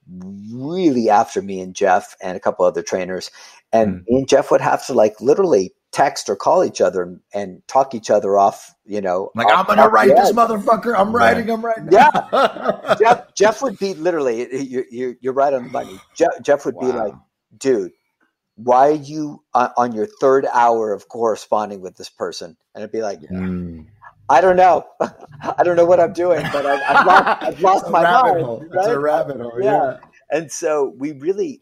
really after me and Jeff and a couple other trainers. And me and Jeff would have to literally text or call each other and talk each other off, I'm going to write this motherfucker. I'm writing. Yeah. Jeff would be literally, you're right on the money. Jeff would be like, dude, why are you on your third hour of corresponding with this person? And I'd be like, I don't know. I don't know what I'm doing, but I've lost my mind. Right? It's a rabbit hole. Yeah. And so we really,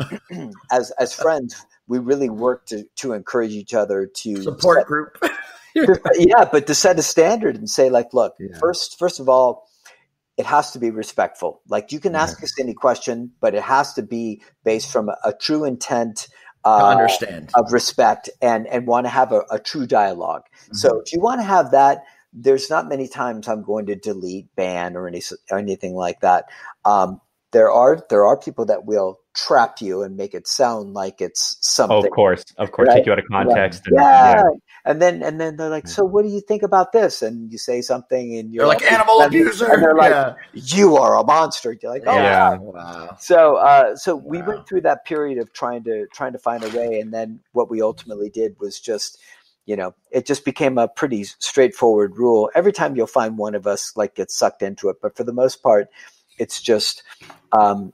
as friends, we really work to encourage each other to support group. But to set a standard and say look, first of all, it has to be respectful. You can ask us any question, but it has to be based from a true intent understand of respect and want to have a true dialogue. So if you want to have that, there's not many times I'm going to delete, ban, or anything like that. There are people that will trap you and make it sound like it's something. Oh, of course, right? Take you out of context. Yeah. And then they're like, so what do you think about this? And you say something, and you're like animal abuser. And they're like, you are a monster. You're like, oh wow. So we went through that period of trying to find a way, and then what we ultimately did was just, it just became a pretty straightforward rule. Every time you'll find one of us gets sucked into it, but for the most part, it's just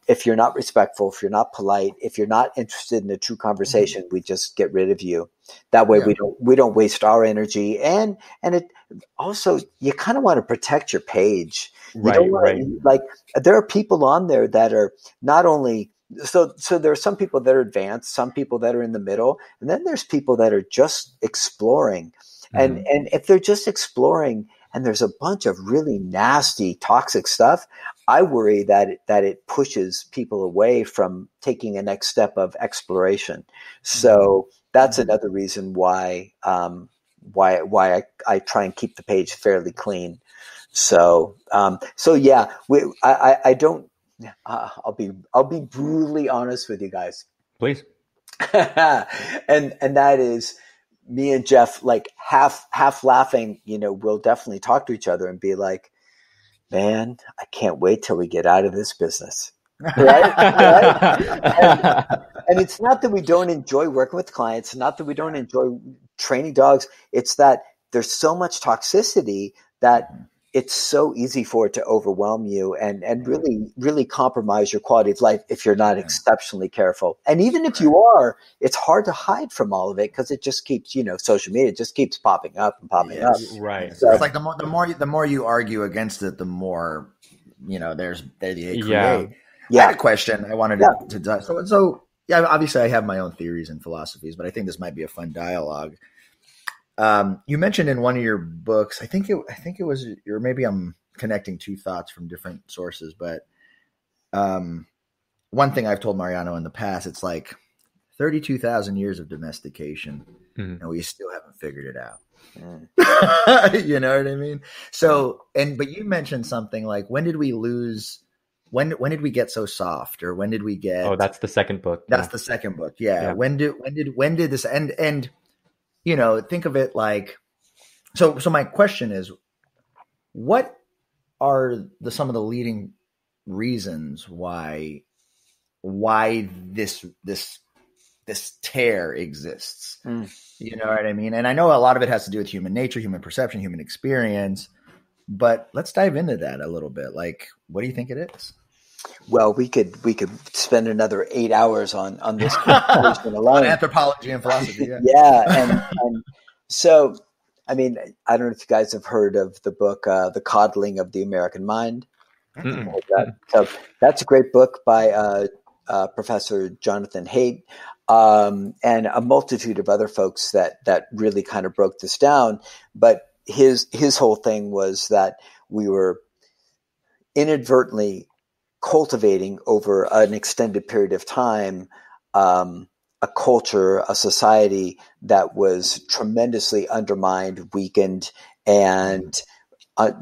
if you're not respectful, if you're not polite, if you're not interested in a true conversation, we just get rid of you. That way we don't waste our energy. And it also, you kind of want to protect your page. Right. There are people on there that are not only, so there are some people that are advanced, some people that are in the middle, and then there's people that are just exploring. And if they're just exploring and there's a bunch of really nasty, toxic stuff, I worry that it pushes people away from taking a next step of exploration. So that's another reason why I try and keep the page fairly clean. So yeah, I don't. I'll be brutally honest with you guys. Please. and that is, me and Jeff, half laughing, we'll definitely talk to each other and be like, man, I can't wait till we get out of this business. Right? And it's not that we don't enjoy working with clients, not that we don't enjoy training dogs. It's that there's so much toxicity that it's so easy for it to overwhelm you and really, really compromise your quality of life if you're not exceptionally careful. And even if you are, it's hard to hide from all of it because it just keeps, social media just keeps popping up and popping up. Right. So it's like the more you argue against it, the more, they create. Yeah. I had a question I wanted to so obviously I have my own theories and philosophies, but I think this might be a fun dialogue. You mentioned in one of your books, I think it was, or maybe I'm connecting two thoughts from different sources, but one thing I've told Mariano in the past, it's 32,000 years of domestication, and we still haven't figured it out. You know what I mean? So, but you mentioned something like, when did we lose? When did we get so soft, or when did we get? Oh, that's the second book. That's the second book. Yeah. When did this end? And think of it like, so my question is, what are some of the leading reasons why this tear exists? You know what I mean? And I know a lot of it has to do with human nature, human perception, human experience, but let's dive into that a little bit. What do you think it is? Well, we could spend another 8 hours on this conversation alone. On anthropology and philosophy. Yeah. And so, I mean, I don't know if you guys have heard of the book, The Coddling of the American Mind. So that's a great book by Professor Jonathan Haidt, and a multitude of other folks that really kind of broke this down. But his whole thing was that we were inadvertently cultivating over an extended period of time a culture, a society that was tremendously undermined, weakened, and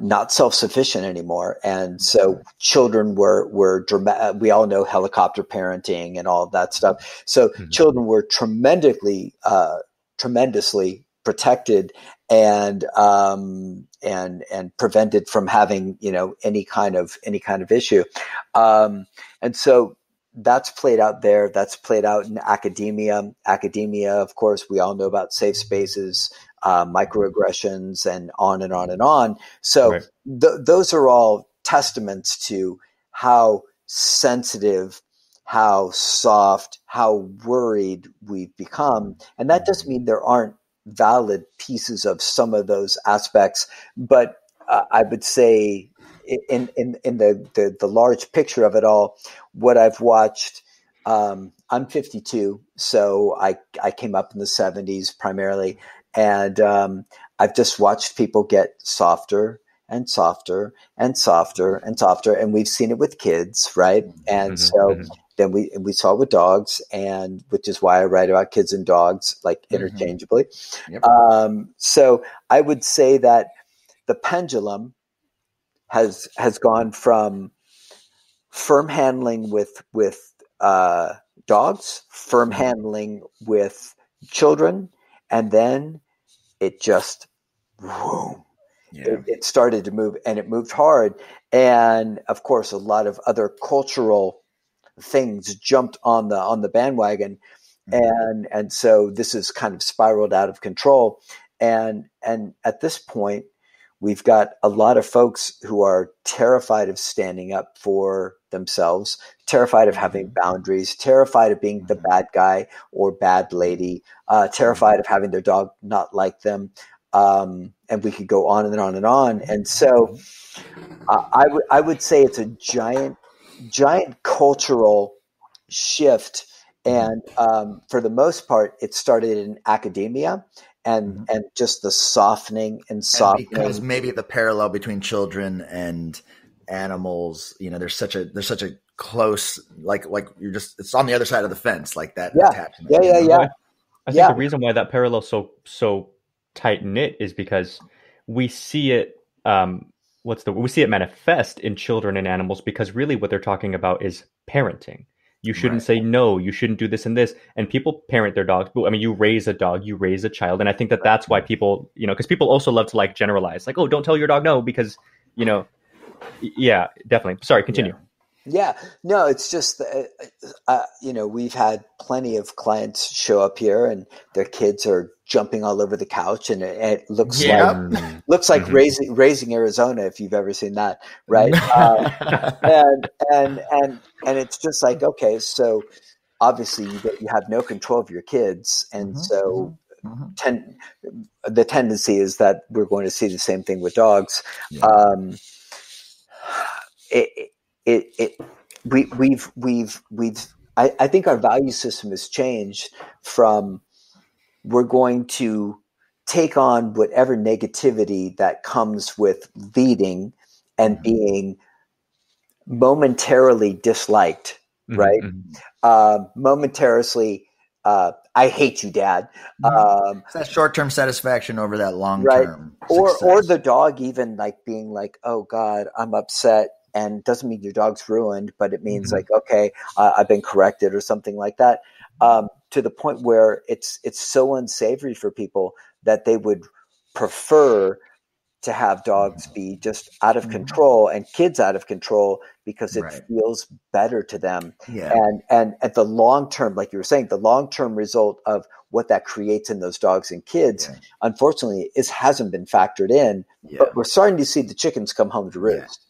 not self-sufficient anymore. And so children were dramatic. We all know helicopter parenting and all of that stuff. So children were tremendously protected and prevented from having, any kind of issue. And so that's played out there. That's played out in academia. Academia, of course, we all know about safe spaces, microaggressions, and on and on and on. So right. Those are all testaments to how sensitive, how soft, how worried we've become. And that doesn't mean there aren't valid pieces of some of those aspects, but I would say in the large picture of it all, what I've watched, I'm 52, so I came up in the 70s primarily, and I've just watched people get softer and softer and softer and softer, and we've seen it with kids, right? And then we saw it with dogs, and which is why I write about kids and dogs like interchangeably. Yep. So I would say that the pendulum has gone from firm handling with dogs, firm handling with children, and then it just it started to move, and it moved hard. And of course, a lot of other cultural things jumped on the bandwagon, and so this is kind of spiraled out of control. And at this point, we've got a lot of folks who are terrified of standing up for themselves, terrified of having boundaries, terrified of being the bad guy or bad lady, terrified of having their dog not like them. And we could go on and on and on. And so I would say it's a giant cultural shift. And for the most part, it started in academia. And just the softening. And because maybe the parallel between children and animals, there's such a close, like it's on the other side of the fence, like that attachment. Yeah. I think the reason why that parallel so tight knit is because we see it. We see it manifest in children and animals, because really what they're talking about is parenting. You shouldn't say no. You shouldn't do this and this. And people parent their dogs. I mean, you raise a dog, you raise a child. And I think that's why people, because people also love to generalize, like, oh, don't tell your dog no, because, yeah, definitely. Sorry, continue. Yeah. No, it's just, we've had plenty of clients show up here and their kids are jumping all over the couch, and it looks like raising Arizona, if you've ever seen that. Right. And it's just like, okay, so obviously you have no control of your kids. And so the tendency is that we're going to see the same thing with dogs. I think our value system has changed from, we're going to take on whatever negativity that comes with leading and being momentarily disliked, right? Momentarily, I hate you, Dad. It's that short-term satisfaction over that long-term success. Or the dog even like being like, oh God, I'm upset. And doesn't mean your dog's ruined, but it means like, okay, I've been corrected or something like that. To the point where it's so unsavory for people that they would prefer to have dogs be just out of control and kids out of control, because it feels better to them. Yeah. And at the long term, like you were saying, the long-term result of what that creates in those dogs and kids, unfortunately, hasn't been factored in. But we're starting to see the chickens come home to roost.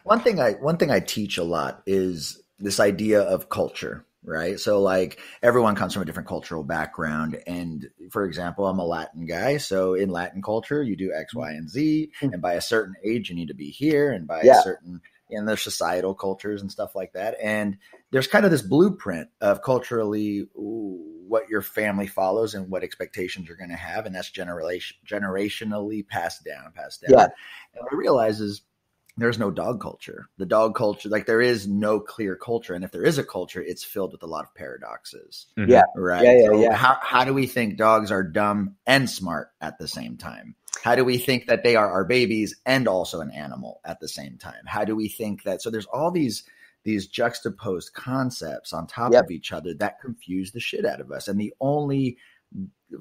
One thing I teach a lot is this idea of culture. Right. So like everyone comes from a different cultural background. And for example, I'm a Latin guy. So in Latin culture, you do X, Y, and Z. And by a certain age, you need to be here. And by a certain, and there's societal cultures and stuff like that. And there's kind of this blueprint of culturally what your family follows and what expectations you're going to have. And that's generationally passed down. Yeah. And what I realize is there's no dog culture. The dog culture, like there is no clear culture. And if there is a culture, it's filled with a lot of paradoxes. Mm-hmm. Yeah. Right. Yeah. How do we think dogs are dumb and smart at the same time? How do we think that they are our babies and also an animal at the same time? How do we think that? So there's all these juxtaposed concepts on top of each other that confuse the shit out of us. And the only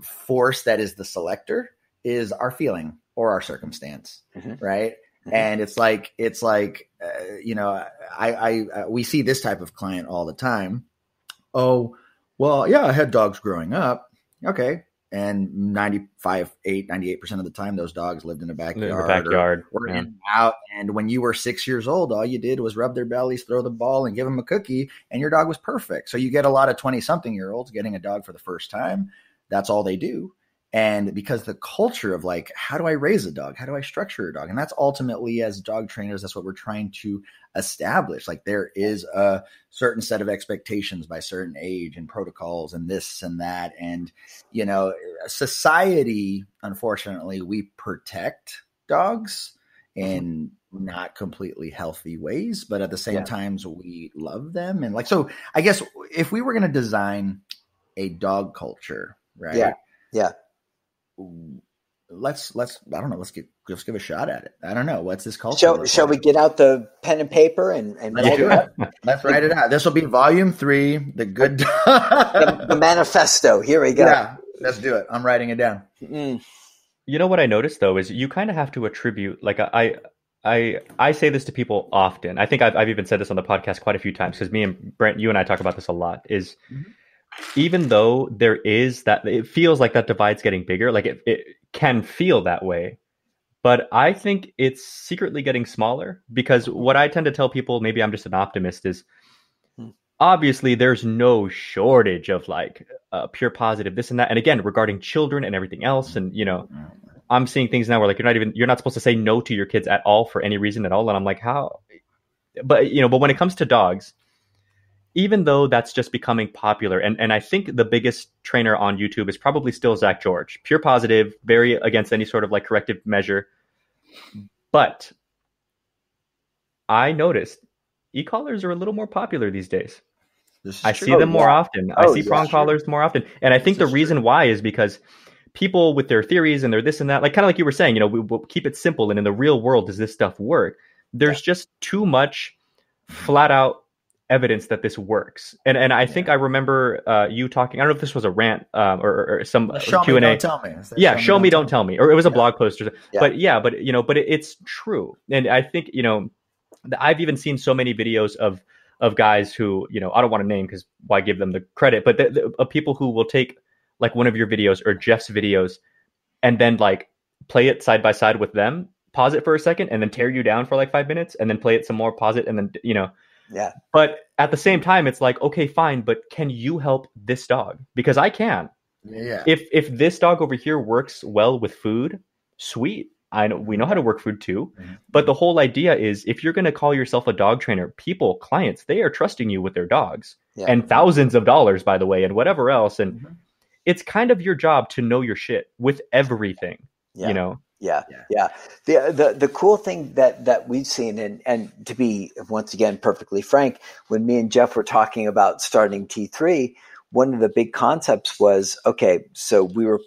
force that is the selector is our feeling or our circumstance. Mm-hmm. Right. Mm-hmm. And it's like, we see this type of client all the time. Oh, well, yeah, I had dogs growing up. Okay. And 98% of the time, those dogs lived in a backyard. Or in and out. And when you were 6 years old, all you did was rub their bellies, throw the ball, and give them a cookie, and your dog was perfect. So you get a lot of 20-something-year-olds getting a dog for the first time. That's all they do. And because the culture of like, how do I raise a dog? How do I structure a dog? And that's ultimately, as dog trainers, that's what we're trying to establish. Like there is a certain set of expectations by certain age and protocols and this and that. And, society, unfortunately, we protect dogs in not completely healthy ways, but at the same time, we love them. And like, so I guess if we were going to design a dog culture, right? Yeah. Let's give a shot at it. I don't know. What's this culture? Shall we get out the pen and paper and let's do it? Let's write it out. This will be volume 3, the good the manifesto. Here we go. Yeah, let's do it. I'm writing it down. Mm. You know what I noticed though is you kind of have to attribute, like I say this to people often. I think I've even said this on the podcast quite a few times because me and Brent, you and I talk about this a lot. Is even though there is that, it feels like that divide's getting bigger. Like it can feel that way. But I think it's secretly getting smaller because what I tend to tell people, maybe I'm just an optimist, is obviously there's no shortage of like pure positive, this and that. And again, regarding children and everything else. And, I'm seeing things now where like you're not supposed to say no to your kids at all for any reason at all. And I'm like, how? But when it comes to dogs, even though that's just becoming popular, and I think the biggest trainer on YouTube is probably still Zach George, pure positive, very against any sort of like corrective measure. But I noticed e-collars are a little more popular these days. I see them more often. I see prong collars more often. And I think the reason why is because people with their theories and their this and that, like kind of like you were saying, we'll keep it simple. And in the real world, does this stuff work? There's just too much flat out evidence that this works. And I think I remember you talking, I don't know if this was a rant or some Q&A. Don't tell me. Show me, don't tell me. Or it was a blog post. But it's true. And I think, I've even seen so many videos of guys who, I don't want to name because why give them the credit, but of people who will take like one of your videos or Jeff's videos and then like play it side by side with them, pause it for a second and then tear you down for like 5 minutes and then play it some more, pause it. And then, Yeah. But at the same time, it's like, okay, fine, but can you help this dog? Because I can. Yeah. If this dog over here works well with food, sweet. We know how to work food too. Mm-hmm. But the whole idea is if you're going to call yourself a dog trainer, clients, they are trusting you with their dogs and thousands of dollars, by the way, and whatever else. And it's kind of your job to know your shit with everything, Yeah. The cool thing that we've seen, and to be once again perfectly frank, when me and Jeff were talking about starting T3, one of the big concepts was, okay, so we were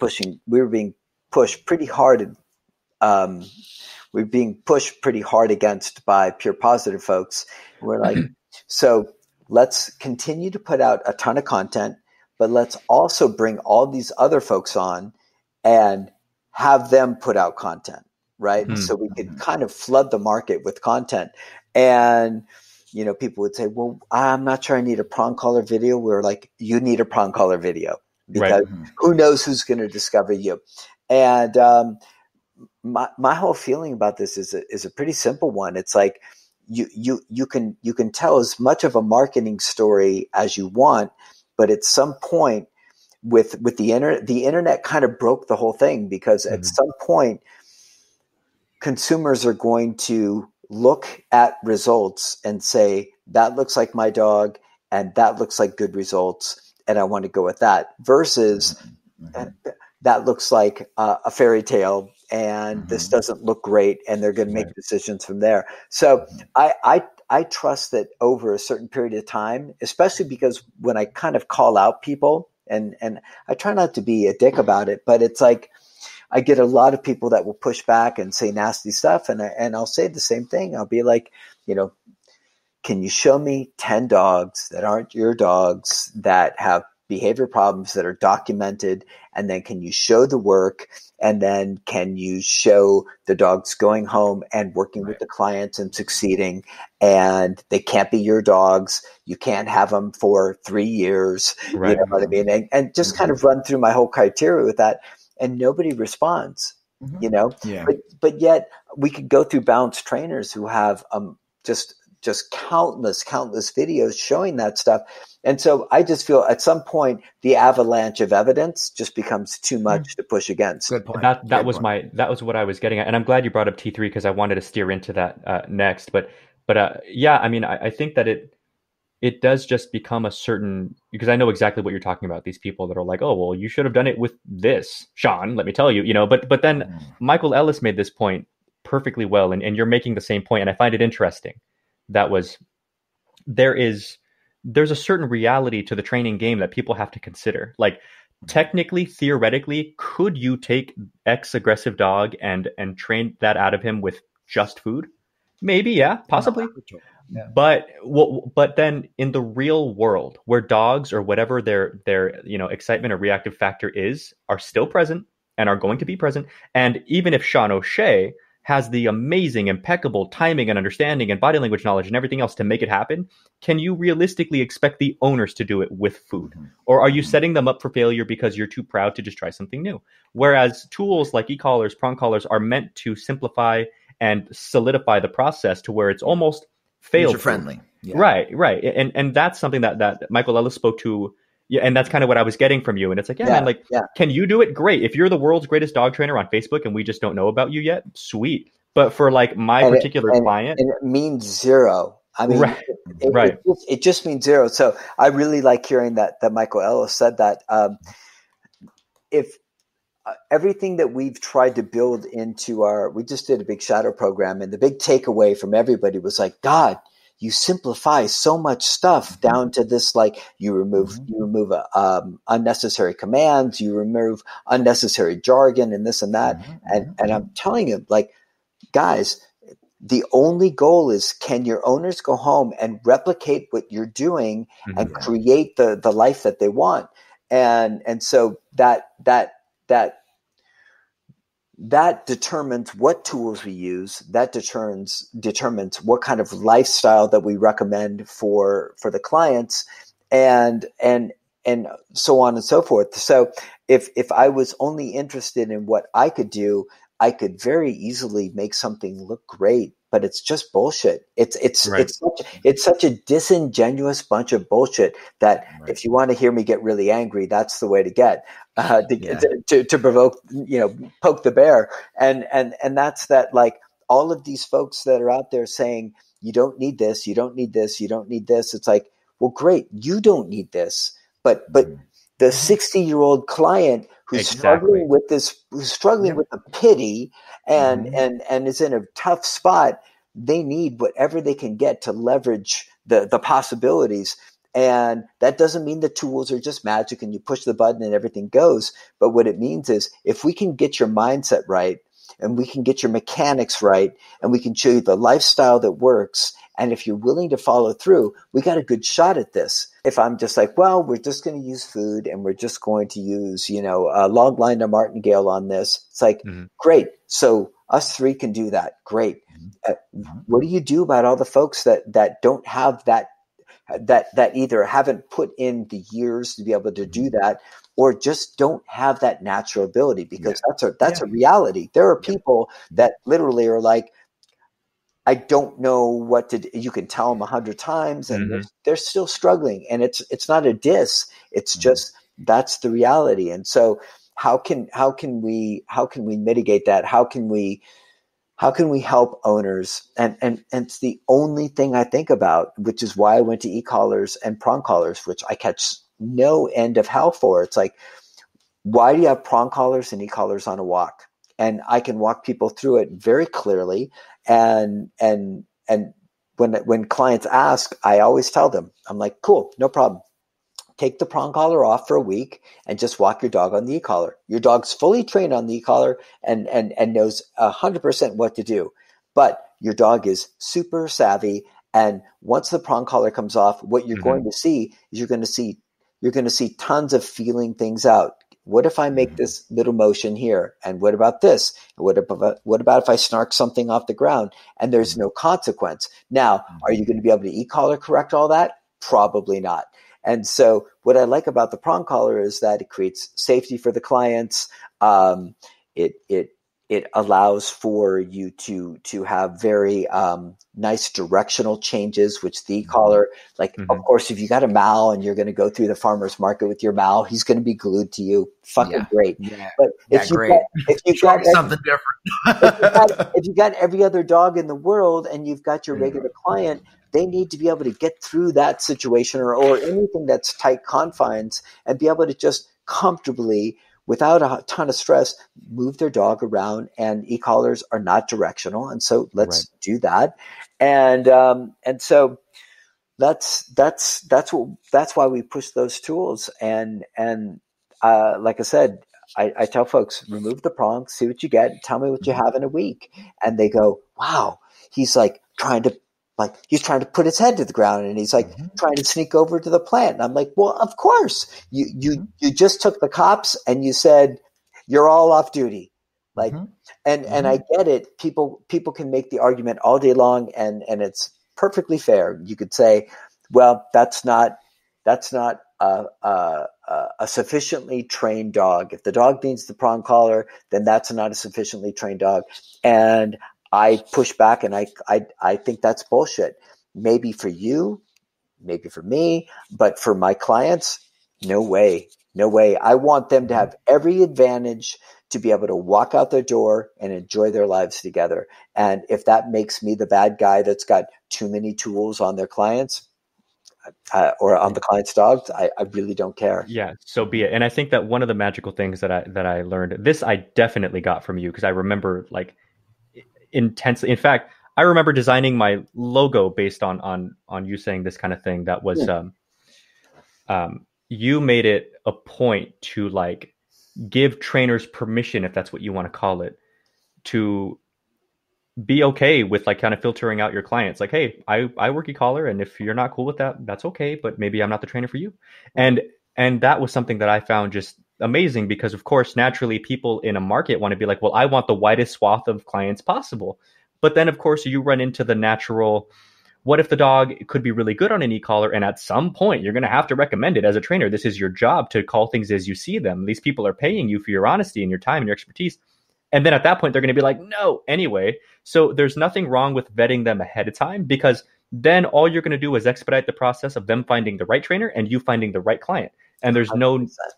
being pushed pretty hard. We're being pushed pretty hard against by pure positive folks. We're like, so let's continue to put out a ton of content, but let's also bring all these other folks on and have them put out content, right? Mm-hmm. So we could kind of flood the market with content. And, people would say, well, I'm not sure I need a prong collar video. We're like, you need a prong collar video because who knows who's going to discover you. And my whole feeling about this is a pretty simple one. It's like you can tell as much of a marketing story as you want, but at some point, with the internet kind of broke the whole thing because at some point consumers are going to look at results and say, that looks like my dog. and that looks like good results, and I want to go with that, versus that looks like a fairy tale, and this doesn't look great, and they're going to make decisions from there. So I trust that over a certain period of time, especially because when I kind of call out people, and I try not to be a dick about it, but it's like I get a lot of people that will push back and say nasty stuff, and I'll say the same thing. I'll be like, can you show me 10 dogs that aren't your dogs that have behavior problems that are documented? And then can you show the work? And then can you show the dogs going home and working with the clients and succeeding? And they can't be your dogs. You can't have them for 3 years. Right. You know what I mean? And just kind of run through my whole criteria with that. And nobody responds, Yeah. But yet we could go through balanced trainers who have just countless videos showing that stuff. And so I just feel at some point the avalanche of evidence just becomes too much to push against. Good point. That was what I was getting at, and I'm glad you brought up T3 because I wanted to steer into that next. But yeah, I mean, I think that it does just become a certain, because I know exactly what you're talking about. These people that are like, oh, well, you should have done it with this, Sean. Let me tell you, But then Michael Ellis made this point perfectly well, and you're making the same point, and I find it interesting. That was there's a certain reality to the training game that people have to consider. Like technically, theoretically, could you take X aggressive dog and train that out of him with just food? Maybe, yeah, possibly. Yeah. But then in the real world, where dogs or whatever their excitement or reactive factor are still present and are going to be present, and even if Sean O'Shea has the amazing, impeccable timing and understanding and body language knowledge and everything else to make it happen, can you realistically expect the owners to do it with food? Or are you setting them up for failure because you're too proud to just try something new? Whereas tools like e-collars, prong collars are meant to simplify and solidify the process to where it's almost user-friendly. Yeah. Right. And that's something that Michael Ellis spoke to. Yeah, and that's kind of what I was getting from you. And it's like, man, can you do it? Great. If you're the world's greatest dog trainer on Facebook and we just don't know about you yet, sweet. But for like my particular client, and it means zero. I mean, right. It just means zero. So I really like hearing that Michael Ellis said that. If everything that we've tried to build into we just did a big shadow program, and the big takeaway from everybody was like, God, you simplify so much stuff down to this, like you remove unnecessary commands, you remove unnecessary jargon and this and that. And I'm telling you, like, guys, the only goal is, can your owners go home and replicate what you're doing and create the life that they want? And so that determines what tools we use. That determines what kind of lifestyle that we recommend for the clients, and so on and so forth. So if I was only interested in what I could do, I could very easily make something look great, but it's just bullshit. It's such a disingenuous bunch of bullshit that if you want to hear me get really angry, that's the way to get to provoke, poke the bear. And that's that, like, all of these folks that are out there saying, you don't need this, you don't need this, you don't need this. It's like, well, great. You don't need this, but the 60-year-old client who's struggling with this, who's struggling with the pity and is in a tough spot, they need whatever they can get to leverage the possibilities. And that doesn't mean the tools are just magic and you push the button and everything goes. But what it means is, if we can get your mindset right, and we can get your mechanics right, and we can show you the lifestyle that works, and if you're willing to follow through, we got a good shot at this. If I'm just like, well, we're just going to use food and we're just going to use, a log line to martingale on this, it's like, great. So us three can do that. Great. What do you do about all the folks that don't have that either haven't put in the years to be able to do that, or just don't have that natural ability? Because that's a reality. There are people that literally are like, I don't know what to do. You can tell them 100 times and they're still struggling. And it's not a diss. It's just, that's the reality. And so how can we mitigate that? How can we How can we help owners? And it's the only thing I think about, which is why I went to e-collars and prong collars, which I catch no end of hell for. It's like, why do you have prong collars and e-collars on a walk? And I can walk people through it very clearly. And when clients ask, I always tell them, I'm like, cool, no problem. Take the prong collar off for a week and just walk your dog on the e-collar. Your dog's fully trained on the e-collar and knows 100% what to do. But your dog is super savvy. And once the prong collar comes off, what you're going to see is you're going to see tons of feeling things out. What if I make this little motion here? And what about this? What about if I snark something off the ground and there's no consequence? Now, are you going to be able to e-collar correct all that? Probably not. And so what I like about the prong collar is that it creates safety for the clients. It allows for you to have very nice directional changes, which the e-collar, of course, if you got a Mal and you're going to go through the farmer's market with your Mal, he's going to be glued to you. Fucking great. Yeah. But if you got something different, if you got every other dog in the world and you've got your regular client, they need to be able to get through that situation or anything that's tight confines and be able to just comfortably, without a ton of stress, move their dog around. And e-collars are not directional, and so let's do that. And so that's why we push those tools. And like I said, I tell folks, remove the prongs, see what you get, tell me what you have in a week, and they go, wow, he's trying to put his head to the ground and he's trying to sneak over to the plant. And I'm like, well, of course you just took the cops and you said, you're all off duty. And I get it. People can make the argument all day long and it's perfectly fair. You could say, well, that's not a sufficiently trained dog. If the dog needs the prong collar, then that's not a sufficiently trained dog. And I push back and I think that's bullshit. Maybe for you, maybe for me, but for my clients, no way. No way. I want them to have every advantage to be able to walk out their door and enjoy their lives together. And if that makes me the bad guy that's got too many tools on their clients or on the client's dogs, I really don't care. Yeah, so be it. And I think that one of the magical things that I learned, this I definitely got from you, because I remember intensely. In fact, I remember designing my logo based on you saying this kind of thing. That was you made it a point to give trainers permission, if that's what you want to call it, to be okay with kind of filtering out your clients. Hey, I work e-collar, and if you're not cool with that, that's okay, but maybe I'm not the trainer for you. And that was something that I found just amazing, because of course, naturally people in a market want to be like, well, I want the widest swath of clients possible. But then of course you run into the natural, what if the dog could be really good on an e-collar, and at some point you're going to have to recommend it as a trainer. This is your job to call things as you see them. These people are paying you for your honesty and your time and your expertise. And then at that point, they're going to be like, no, anyway. So there's nothing wrong with vetting them ahead of time, because then all you're going to do is expedite the process of them finding the right trainer and you finding the right client. And there's no downside,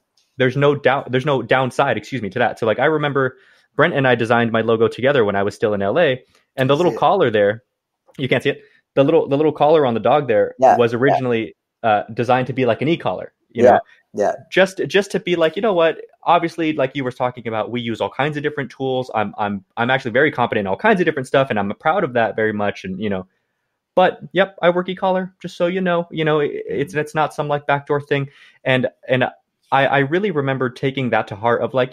to that. So I remember Brent and I designed my logo together when I was still in LA, and the little collar there, you can't see it. The little collar on the dog there was originally designed to be like an e-collar, you know? Yeah. Just to be you know what, obviously, like you were talking about, we use all kinds of different tools. I'm actually very competent in all kinds of different stuff, and I'm proud of that very much. And, but yep, I work e-collar, just so you know, it's not some backdoor thing. And I really remember taking that to heart of why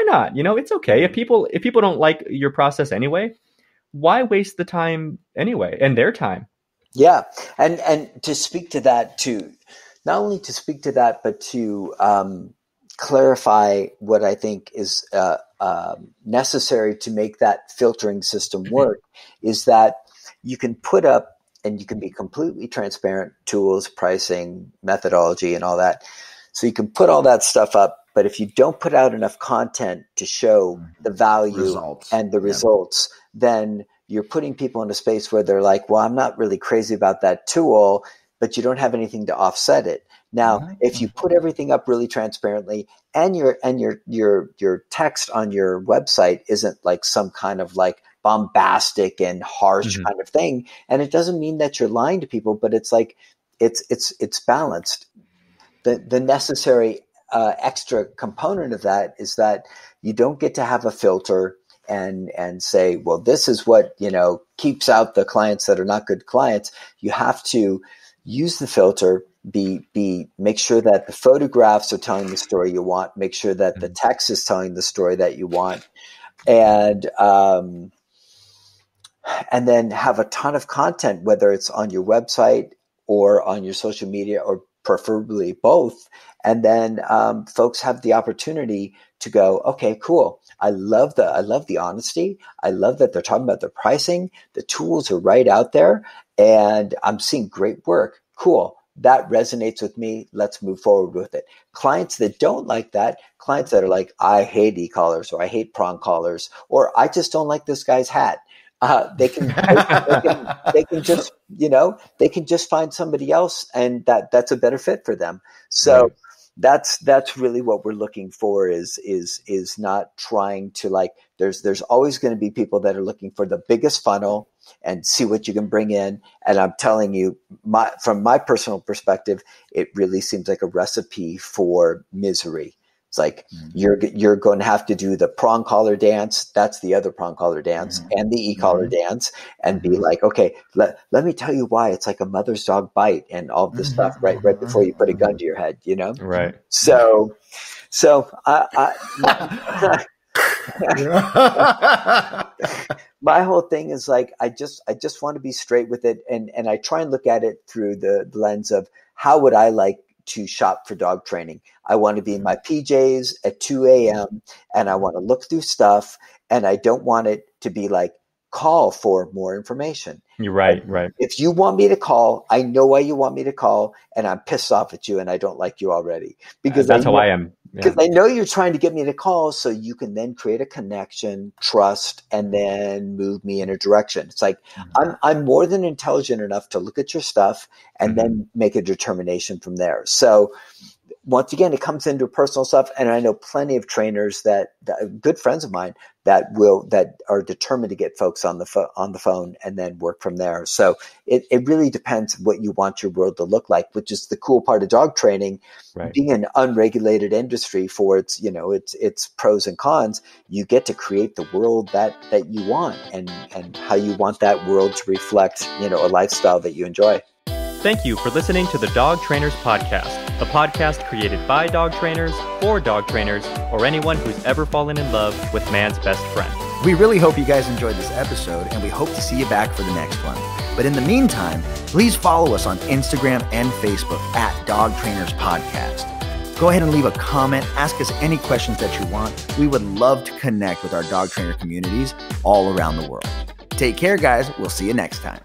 not? It's okay. If people don't like your process anyway, why waste the time anyway, and their time? Yeah. And to speak to that too, not only to speak to that, but to clarify what I think is necessary to make that filtering system work, is that you can put up, and you can be completely transparent, tools, pricing, methodology, and all that. So you can put all that stuff up, but if you don't put out enough content to show the value and the results, then you're putting people in a space where they're like, well, I'm not really crazy about that tool, but you don't have anything to offset it. Now, if you put everything up really transparently, and your text on your website isn't some kind of bombastic and harsh kind of thing. And it doesn't mean that you're lying to people, but it's like, it's balanced. The necessary extra component of that is that you don't get to have a filter and say, well, this is what, keeps out the clients that are not good clients. You have to use the filter, make sure that the photographs are telling the story you want, make sure that the text is telling the story that you want, and then have a ton of content, whether it's on your website or on your social media, or preferably both. And then folks have the opportunity to go, okay, cool. I love the honesty. I love that they're talking about their pricing. The tools are right out there, and I'm seeing great work. Cool. That resonates with me. Let's move forward with it. Clients that don't like that, clients that are like, I hate e-collars, or I hate prong collars, or I just don't like this guy's hat. They can just, they can just find somebody else, and that's a better fit for them. So right. That's really what we're looking for is not trying to, like, there's always going to be people that are looking for the biggest funnel and see what you can bring in. And I'm telling you, from my personal perspective, it really seems like a recipe for misery. It's like you're going to have to do the prong collar dance. That's the other prong collar dance and the e-collar dance, and be like, okay, let me tell you why it's like a mother's dog bite and all this stuff right before you put a gun to your head, Right. So my whole thing is like, I just want to be straight with it. And I try and look at it through the lens of, how would I like to shop for dog training? I want to be in my PJs at 2 a.m. and I want to look through stuff, and I don't want it to be like, call for more information. You're right. Right. If you want me to call, I know why you want me to call, and I'm pissed off at you and I don't like you already, because that's how I am. Because I know you're trying to get me to call so you can then create a connection, trust, and then move me in a direction. It's like, I'm more than intelligent enough to look at your stuff and then make a determination from there. So once again, it comes into personal stuff. And I know plenty of trainers that good friends of mine that are determined to get folks on the phone and then work from there. So it really depends what you want your world to look like, which is the cool part of dog training, right. Being an unregulated industry for its pros and cons. You get to create the world that you want, and how you want that world to reflect, a lifestyle that you enjoy. Thank you for listening to the Dog Trainers Podcast, a podcast created by dog trainers, for dog trainers, or anyone who's ever fallen in love with man's best friend. We really hope you guys enjoyed this episode, and we hope to see you back for the next one. But in the meantime, please follow us on Instagram and Facebook at Dog Trainers Podcast. Go ahead and leave a comment. Ask us any questions that you want. We would love to connect with our dog trainer communities all around the world. Take care, guys. We'll see you next time.